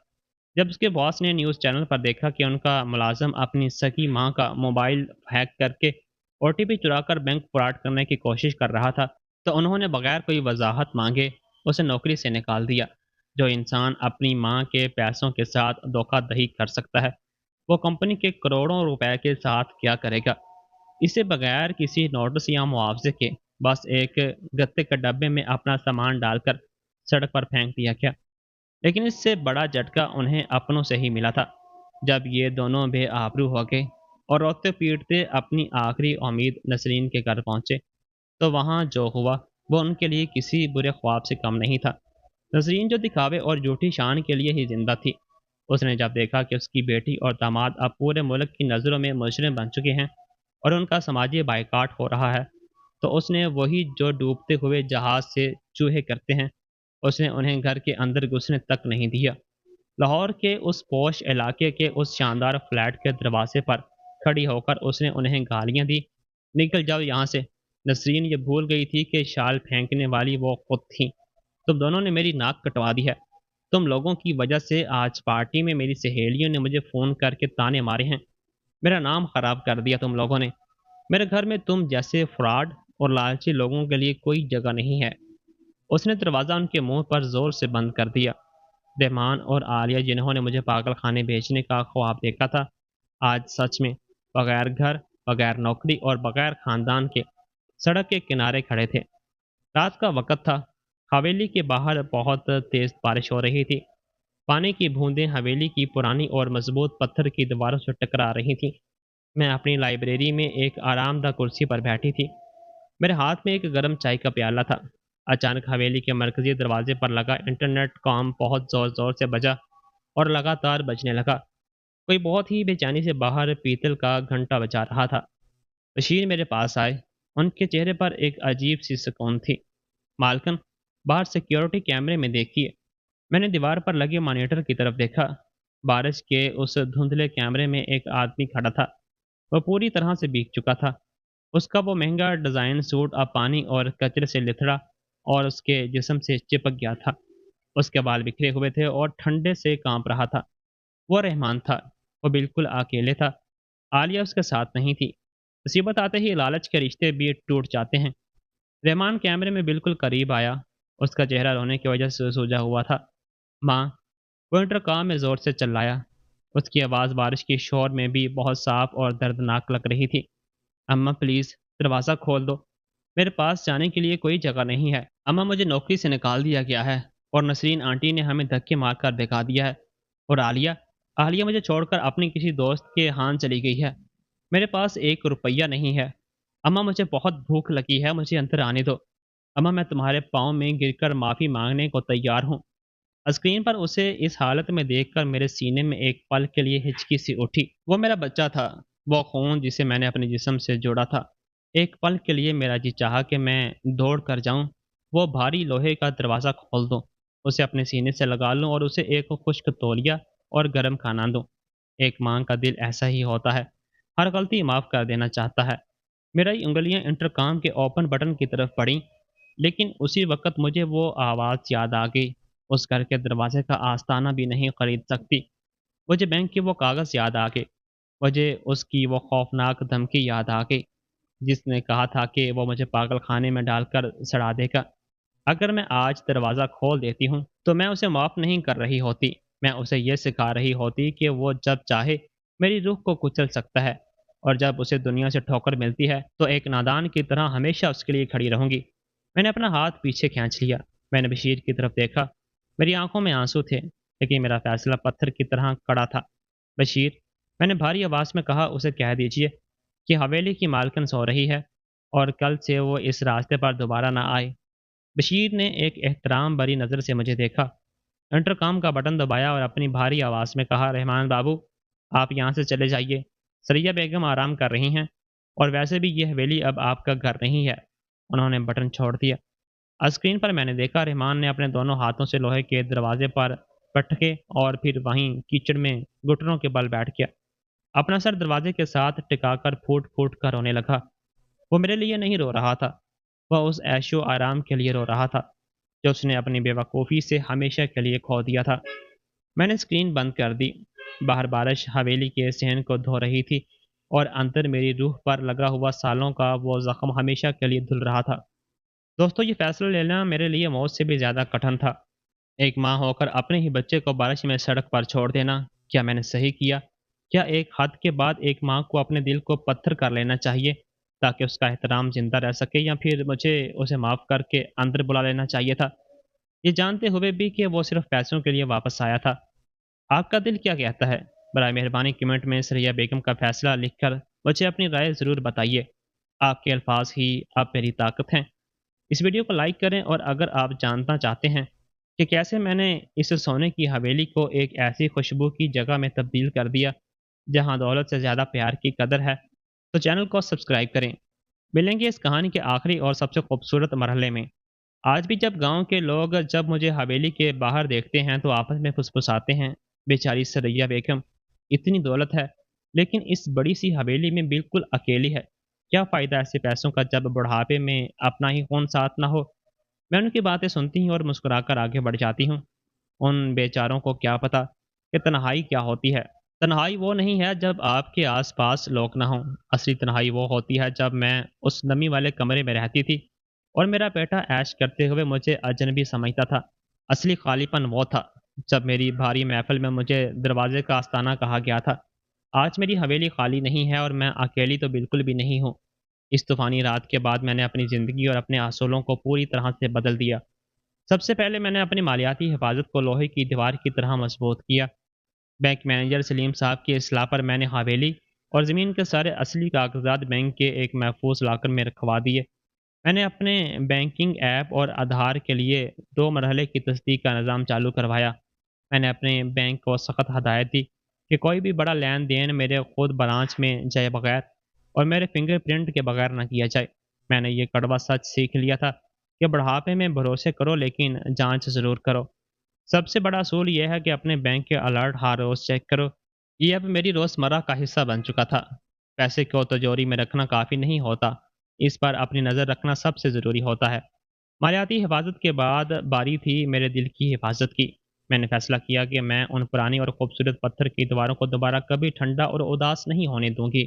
جب اس کے باس نے نیوز چینل پر دیکھا کہ ان کا ملازم اپنی سکی ماں کا موبائل ہیک کر کے او ٹی پی چرا کر بینک فراڈ کرنے کی کوشش کر رہا تھا، تو انہوں نے بغیر کوئی وضاحت مانگے اسے نوکری سے نکال دیا۔ جو انسان اپنی ماں کے پیسوں کے ساتھ دھوکہ دہی کر سکتا ہے، وہ کمپنی کے کروڑوں روپے کے ساتھ کیا کرے گا؟ اسے بغیر کسی نوٹس یا معاوضے کے بس ایک گتے کے ڈبے میں اپنا سامان ڈال کر سڑک پر پھینک دیا گیا۔ لیکن اس سے بڑا جھٹکا انہیں اپنوں سے ہی ملا تھا، جب یہ دونوں بے آبرو ہو گئے اور روتے پیٹتے اپنی آخری امید نسرین کے گھر پہنچے، تو وہاں جو ہوا وہ ان کے لیے کسی برے خواب سے کم نہیں تھا۔ نسرین جو دکھاوے اور جھوٹی شان کے لیے ہی زندہ تھی، اس نے جب دیکھا کہ اس کی بیٹی اور داماد اب پورے ملک کی نظروں میں مجرم بن چکے ہیں اور ان کا سماجی بائیکاٹ ہو رہا ہے، تو اس نے وہی جو ڈوبتے ہوئے جہاز سے چوہے کرتے ہیں، اس نے انہیں گھر کے اندر گھسنے تک نہیں دیا۔ لاہور کے اس پوش علاقے کے اس شاندار فلیٹ کے دروازے پر کھڑی ہو کر اس نے انہیں گالیاں دی، نکل جاؤ یہاں سے۔ نسرین یہ بھول گئی تھی کہ شال پھینکنے والی وہ خود تھیں۔ تم دونوں نے میری ناک کٹوا دی ہے۔ تم لوگوں کی وجہ سے آج پارٹی میں میری سہیلیوں نے مجھے فون کر کے تانے مارے ہیں۔ میرا نام خراب کر دیا تم لوگوں نے۔ میرے گھر میں تم جیسے فراڈ اور لالچی لوگوں کے لیے کوئی جگہ نہیں ہے۔ اس نے دروازہ ان کے منہ پر زور سے بند کر دیا۔ رحمان اور عالیہ جنہوں نے مجھے پاگل خانے بھیجنے کا خواب دیکھا تھا، آج سچ میں بغیر گھر، بغیر نوکری اور بغیر خاندان کے سڑک کے کنارے کھڑے تھے۔ رات کا وقت تھا۔ حویلی کے باہر بہت تیز بارش ہو رہی تھی۔ پانی کی بوندیں حویلی کی پرانی اور مضبوط پتھر کی دیواروں سے ٹکرا رہی تھیں۔ میں اپنی لائبریری میں ایک آرام دہ کرسی پر بیٹھی تھی۔ میرے ہاتھ میں ایک گرم چائے کا پیالہ تھا۔ اچانک حویلی کے مرکزی دروازے پر لگا انٹرنیٹ کام بہت زور زور سے بجا اور لگاتار بجنے لگا۔ کوئی بہت ہی بے چینی سے باہر پیتل کا گھنٹا بجا رہا تھا۔ بشیر میرے پاس آئے۔ ان کے چہرے پر ایک عجیب سی سکون تھی۔ مالکن، باہر سیکیورٹی کیمرے میں دیکھیے۔ میں نے دیوار پر لگے مانیٹر کی طرف دیکھا۔ بارش کے اس دھندلے کیمرے میں ایک آدمی کھڑا تھا۔ وہ پوری طرح سے بھیگ چکا تھا۔ اس کا وہ مہنگا ڈیزائن سوٹ اب پانی اور کچرے سے لتھڑا اور اس کے جسم سے چپک گیا تھا۔ اس کے بال بکھرے ہوئے تھے اور ٹھنڈے سے کانپ رہا تھا۔ وہ رحمان تھا۔ وہ بالکل اکیلے تھا۔ عالیہ اس کے ساتھ نہیں تھی۔ مصیبت آتے ہی لالچ کے رشتے بھی ٹوٹ جاتے ہیں۔ رحمان کیمرے میں بالکل قریب آیا۔ اس کا چہرہ رونے کی وجہ سے سوجا ہوا تھا۔ ماں، وہ انٹرکام میں زور سے چلایا۔ اس کی آواز بارش کے شور میں بھی بہت صاف اور دردناک لگ رہی تھی۔ اماں پلیز دروازہ کھول دو، میرے پاس جانے کے لیے کوئی جگہ نہیں ہے۔ اماں، مجھے نوکری سے نکال دیا گیا ہے اور نسرین آنٹی نے ہمیں دھکے مار کر بھگا دیا ہے۔ اور عالیہ، عالیہ مجھے چھوڑ کر اپنی کسی دوست کے ہاں چلی گئی ہے۔ میرے پاس 1 روپیہ نہیں ہے۔ اماں، مجھے بہت بھوک لگی ہے، مجھے اندر آنے دو۔ اماں، میں تمہارے پاؤں میں گر کر معافی مانگنے کو تیار ہوں۔ اسکرین پر اسے اس حالت میں دیکھ کر میرے سینے میں ایک پل کے لیے ہچکی سی اٹھی۔ وہ میرا بچہ تھا، وہ خون جسے میں نے اپنے جسم سے جوڑا تھا۔ ایک پل کے لیے میرا جی چاہا کہ میں دوڑ کر جاؤں، وہ بھاری لوہے کا دروازہ کھول دوں، اسے اپنے سینے سے لگا لوں اور اسے ایک خشک تولیہ اور گرم کھانا دوں۔ ایک ماں کا دل ایسا ہی ہوتا ہے، ہر غلطی معاف کر دینا چاہتا ہے۔ میری انگلیاں انٹرکام کے اوپن بٹن کی طرف بڑھیں، لیکن اسی وقت مجھے وہ آواز یاد آ گئی۔ اس گھر کے دروازے کا آستانہ بھی نہیں خرید سکتی۔ مجھے بینک کے وہ کاغذ یاد آ گئے۔ مجھے اس کی وہ خوفناک دھمکی یاد آ گئی جس نے کہا تھا کہ وہ مجھے پاگل خانے میں ڈال کر سڑا دے گا۔ اگر میں آج دروازہ کھول دیتی ہوں تو میں اسے معاف نہیں کر رہی ہوتی، میں اسے یہ سکھا رہی ہوتی کہ وہ جب چاہے میری روح کو کچل سکتا ہے، اور جب اسے دنیا سے ٹھوکر ملتی ہے تو ایک نادان کی طرح ہمیشہ اس کے لیے کھڑی رہوں گی۔ میں نے اپنا ہاتھ پیچھے کھینچ لیا۔ میں نے بشیر کی طرف دیکھا۔ میری آنکھوں میں آنسو تھے، لیکن میرا فیصلہ پتھر کی طرح کڑا تھا۔ بشیر، میں نے بھاری آواز میں کہا، اسے کہہ دیجیے کہ حویلی کی مالکن سو رہی ہے اور کل سے وہ اس راستے پر دوبارہ نہ آئے۔ بشیر نے ایک احترام بھری نظر سے مجھے دیکھا، انٹرکام کا بٹن دبایا اور اپنی بھاری آواز میں کہا، رحمان بابو، آپ یہاں سے چلے جائیے۔ سریہ بیگم آرام کر رہی ہیں اور ویسے بھی یہ حویلی اب آپ کا گھر نہیں ہے۔ انہوں نے بٹن چھوڑ دیا۔ اسکرین پر میں نے دیکھا رحمان نے اپنے دونوں ہاتھوں سے لوہے کے دروازے پر پٹکے اور پھر وہیں کیچڑ میں گھٹنوں کے بل بیٹھ گیا۔ اپنا سر دروازے کے ساتھ ٹکا کر پھوٹ پھوٹ کر رونے لگا۔ وہ میرے لیے نہیں رو رہا تھا، وہ اس عیش و آرام کے لیے رو رہا تھا جو اس نے اپنی بے وقوفی سے ہمیشہ کے لیے کھو دیا تھا۔ میں نے اسکرین بند کر دی۔ باہر بارش حویلی کے صحن کو دھو رہی تھی اور اندر میری روح پر لگا ہوا سالوں کا وہ زخم ہمیشہ کے لیے دھل رہا تھا۔ دوستو، یہ فیصلہ لینا میرے لیے موت سے بھی زیادہ کٹھن تھا۔ ایک ماں ہو کر اپنے ہی بچے کو بارش میں سڑک پر چھوڑ دینا، کیا میں نے صحیح کیا؟ کیا ایک حد کے بعد ایک ماں کو اپنے دل کو پتھر کر لینا چاہیے تاکہ اس کا احترام زندہ رہ سکے، یا پھر مجھے اسے معاف کر کے اندر بلا لینا چاہیے تھا، یہ جانتے ہوئے بھی کہ وہ صرف پیسوں کے لیے واپس آیا تھا؟ آپ کا دل کیا کہتا ہے؟ برائے مہربانی کمنٹ میں سریہ بیگم کا فیصلہ لکھ کر مجھے اپنی رائے ضرور بتائیے۔ آپ کے الفاظ ہی اب میری طاقت ہیں۔ اس ویڈیو کو لائک کریں، اور اگر آپ جاننا چاہتے ہیں کہ کیسے میں نے اس سونے کی حویلی کو ایک ایسی خوشبو کی جگہ میں تبدیل کر دیا جہاں دولت سے زیادہ پیار کی قدر ہے، تو چینل کو سبسکرائب کریں۔ ملیں گے اس کہانی کے آخری اور سب سے خوبصورت مرحلے میں۔ آج بھی جب گاؤں کے لوگ جب مجھے حویلی کے باہر دیکھتے ہیں تو آپس میں پھسپھساتے ہیں، بیچاری سریہ بیگم، اتنی دولت ہے لیکن اس بڑی سی حویلی میں بالکل اکیلی ہے۔ کیا فائدہ ایسے پیسوں کا جب بڑھاپے میں اپنا ہی خون ساتھ نہ ہو؟ میں ان کی باتیں سنتی ہوں اور مسکرا کر آگے بڑھ جاتی ہوں۔ ان بیچاروں کو کیا پتا کہ تنہائی کیا ہوتی ہے۔ تنہائی وہ نہیں ہے جب آپ کے آس پاس لوگ نہ ہوں، اصلی تنہائی وہ ہوتی ہے جب میں اس نمی والے کمرے میں رہتی تھی اور میرا بیٹا عیش کرتے ہوئے مجھے اجنبی سمجھتا تھا۔ اصلی خالیپن وہ تھا جب میری بھاری محفل میں مجھے دروازے کا آستانہ کہا گیا تھا۔ آج میری حویلی خالی نہیں ہے اور میں اکیلی تو بالکل بھی نہیں ہوں۔ اس طوفانی رات کے بعد میں نے اپنی زندگی اور اپنے اصولوں کو پوری طرح سے بدل دیا۔ سب سے پہلے میں نے اپنی مالیاتی حفاظت کو لوہے کی دیوار کی طرح مضبوط کیا۔ بینک مینیجر سلیم صاحب کی اصلاح پر میں نے حویلی اور زمین کے سارے اصلی کاغذات بینک کے ایک محفوظ لاکر میں رکھوا دیے۔ میں نے اپنے بینکنگ ایپ اور آدھار کے لیے 2 مرحلے کی تصدیق کا نظام چالو کروایا۔ میں نے اپنے بینک کو سخت ہدایت دی کہ کوئی بھی بڑا لین دین میرے خود برانچ میں جائے بغیر اور میرے فنگر پرنٹ کے بغیر نہ کیا جائے۔ میں نے یہ کڑوا سچ سیکھ لیا تھا کہ بڑھاپے میں بھروسے کرو لیکن جانچ ضرور کرو۔ سب سے بڑا اصول یہ ہے کہ اپنے بینک کے الرٹ ہر روز چیک کرو۔ یہ اب میری روزمرہ کا حصہ بن چکا تھا۔ پیسے کو تجوری میں رکھنا کافی نہیں ہوتا، اس پر اپنی نظر رکھنا سب سے ضروری ہوتا ہے۔ مالیاتی حفاظت کے بعد باری تھی میرے دل کی حفاظت کی۔ میں نے فیصلہ کیا کہ میں ان پرانی اور خوبصورت پتھر کی دیواروں کو دوبارہ کبھی ٹھنڈا اور اداس نہیں ہونے دوں گی۔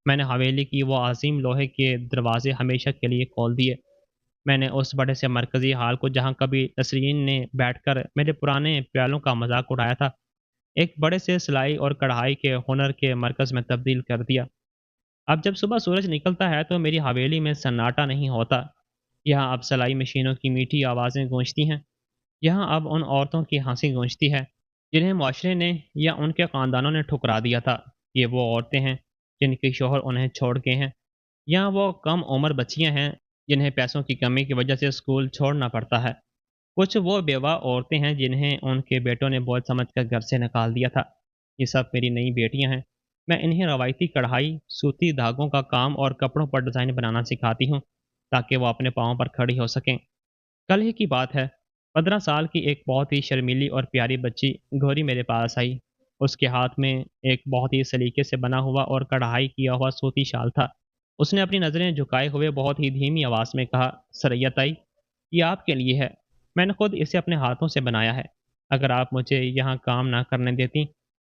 میں نے حویلی کی وہ عظیم لوہے کے دروازے ہمیشہ کے لیے کھول دیے۔ میں نے اس بڑے سے مرکزی ہال کو جہاں کبھی نسرین نے بیٹھ کر میرے پرانے پیالوں کا مذاق اڑایا تھا، ایک بڑے سے سلائی اور کڑھائی کے ہنر کے مرکز میں تبدیل کر دیا۔ اب جب صبح سورج نکلتا ہے تو میری حویلی میں سناٹا نہیں ہوتا۔ یہاں اب سلائی مشینوں کی میٹھی آوازیں گونجتی ہیں۔ یہاں اب ان عورتوں کی ہنسی گونجتی ہے جنہیں معاشرے نے یا ان کے خاندانوں نے ٹھکرا دیا تھا۔ یہ وہ عورتیں ہیں جن کے شوہر انہیں چھوڑ گئے ہیں، یا وہ کم عمر بچیاں ہیں جنہیں پیسوں کی کمی کی وجہ سے اسکول چھوڑنا پڑتا ہے۔ کچھ وہ بیوہ عورتیں ہیں جنہیں ان کے بیٹوں نے بوجھ سمجھ کر گھر سے نکال دیا تھا۔ یہ سب میری نئی بیٹیاں ہیں۔ میں انہیں روایتی کڑھائی، سوتی دھاگوں کا کام اور کپڑوں پر ڈیزائن بنانا سکھاتی ہوں تاکہ وہ اپنے پاؤں پر کھڑی ہو سکیں۔ کل ہی کی بات ہے، 15 سال کی ایک بہت ہی شرمیلی اور پیاری بچی گھوری میرے پاس آئی۔ اس کے ہاتھ میں ایک بہت ہی سلیقے سے بنا ہوا اور کڑھائی کیا ہوا سوتی شال تھا۔ اس نے اپنی نظریں جھکائے ہوئے بہت ہی دھیمی آواز میں کہا، سریا تائی، یہ آپ کے لیے ہے۔ میں نے خود اسے اپنے ہاتھوں سے بنایا ہے۔ اگر آپ مجھے یہاں کام نہ کرنے دیتی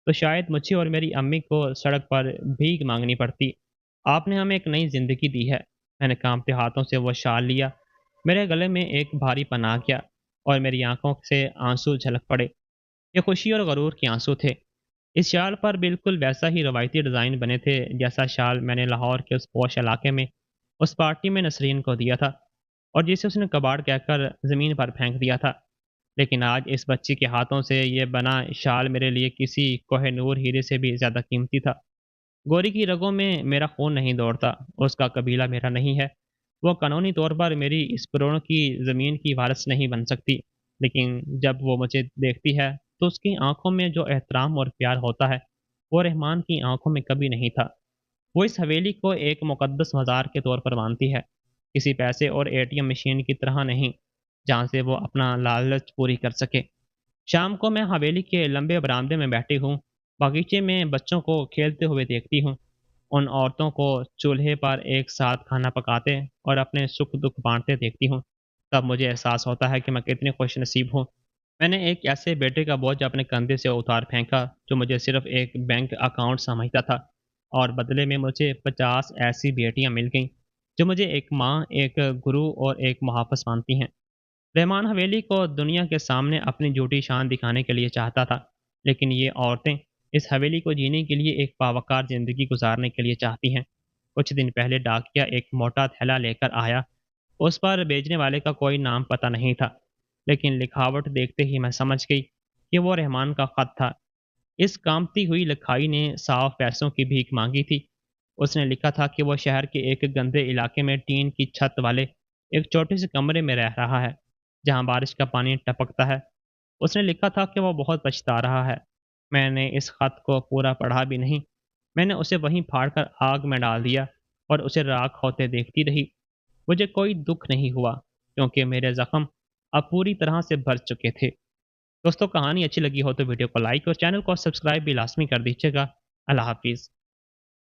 تو شاید مجھے اور میری امی کو سڑک پر بھیک مانگنی پڑتی۔ آپ نے ہمیں ایک نئی زندگی دی ہے۔ میں نے کانپتے ہاتھوں سے وہ شال لیا۔ میرے گلے میں ایک بھاری پن آ گیا اور میری آنکھوں سے آنسو جھلک پڑے۔ یہ خوشی اور غرور کے آنسو تھے۔ اس شال پر بالکل ویسا ہی روایتی ڈیزائن بنے تھے جیسا شال میں نے لاہور کے اس پوش علاقے میں اس پارٹی میں نسرین کو دیا تھا اور جسے اس نے کباڑ کہہ کر زمین پر پھینک دیا تھا۔ لیکن آج اس بچی کے ہاتھوں سے یہ بنا شال میرے لیے کسی کوہ نور ہیرے سے بھی زیادہ قیمتی تھا۔ گوری کی رگوں میں میرا خون نہیں دوڑتا، اس کا قبیلہ میرا نہیں ہے، وہ قانونی طور پر میری اس کروڑوں کی زمین کی وارث نہیں بن سکتی، لیکن جب وہ مجھے دیکھتی ہے تو اس کی آنکھوں میں جو احترام اور پیار ہوتا ہے وہ رحمان کی آنکھوں میں کبھی نہیں تھا۔ وہ اس حویلی کو ایک مقدس مزار کے طور پر مانتی ہے، کسی پیسے اور اے ٹی ایم مشین کی طرح نہیں جہاں سے وہ اپنا لالچ پوری کر سکے۔ شام کو میں حویلی کے لمبے برآمدے میں بیٹھی ہوں، باغیچے میں بچوں کو کھیلتے ہوئے دیکھتی ہوں، ان عورتوں کو چولہے پر ایک ساتھ کھانا پکاتے اور اپنے سکھ دکھ بانٹتے دیکھتی ہوں۔ تب مجھے احساس ہوتا ہے کہ میں کتنی خوش نصیب ہوں۔ میں نے ایک ایسے بیٹے کا بوجھ اپنے کندھے سے اتار پھینکا جو مجھے صرف ایک بینک اکاؤنٹ سمجھتا تھا، اور بدلے میں مجھے 50 ایسی بیٹیاں مل گئیں جو مجھے ایک ماں، ایک گرو اور ایک محافظ مانتی ہیں۔ رحمان حویلی کو دنیا کے سامنے اپنی جھوٹی شان دکھانے کے لیے چاہتا تھا، لیکن یہ عورتیں اس حویلی کو جینے کے لیے ایک باوقار زندگی گزارنے کے لیے چاہتی ہیں۔ کچھ دن پہلے ڈاکیا ایک موٹا تھیلا لے کر آیا۔ اس پر بیچنے والے کا کوئی نام پتہ نہیں تھا، لیکن لکھاوٹ دیکھتے ہی میں سمجھ گئی کہ وہ رحمان کا خط تھا۔ اس کامتی ہوئی لکھائی نے صاف پیسوں کی بھیک مانگی تھی۔ اس نے لکھا تھا کہ وہ شہر کے ایک گندے علاقے میں ٹین کی چھت والے ایک چھوٹے سے کمرے میں رہ رہا ہے جہاں بارش کا پانی ٹپکتا ہے۔ اس نے لکھا تھا کہ وہ بہت پچھتا رہا ہے۔ میں نے اس خط کو پورا پڑھا بھی نہیں، میں نے اسے وہیں پھاڑ کر آگ میں ڈال دیا اور اسے راکھ ہوتے دیکھتی رہی۔ مجھے کوئی دکھ نہیں ہوا کیونکہ میرے زخم اب پوری طرح سے بھر چکے تھے۔ دوستوں، کہانی اچھی لگی ہو تو ویڈیو کو لائک اور چینل کو سبسکرائب بھی لازمی کر دیجیے گا۔ اللہ حافظ۔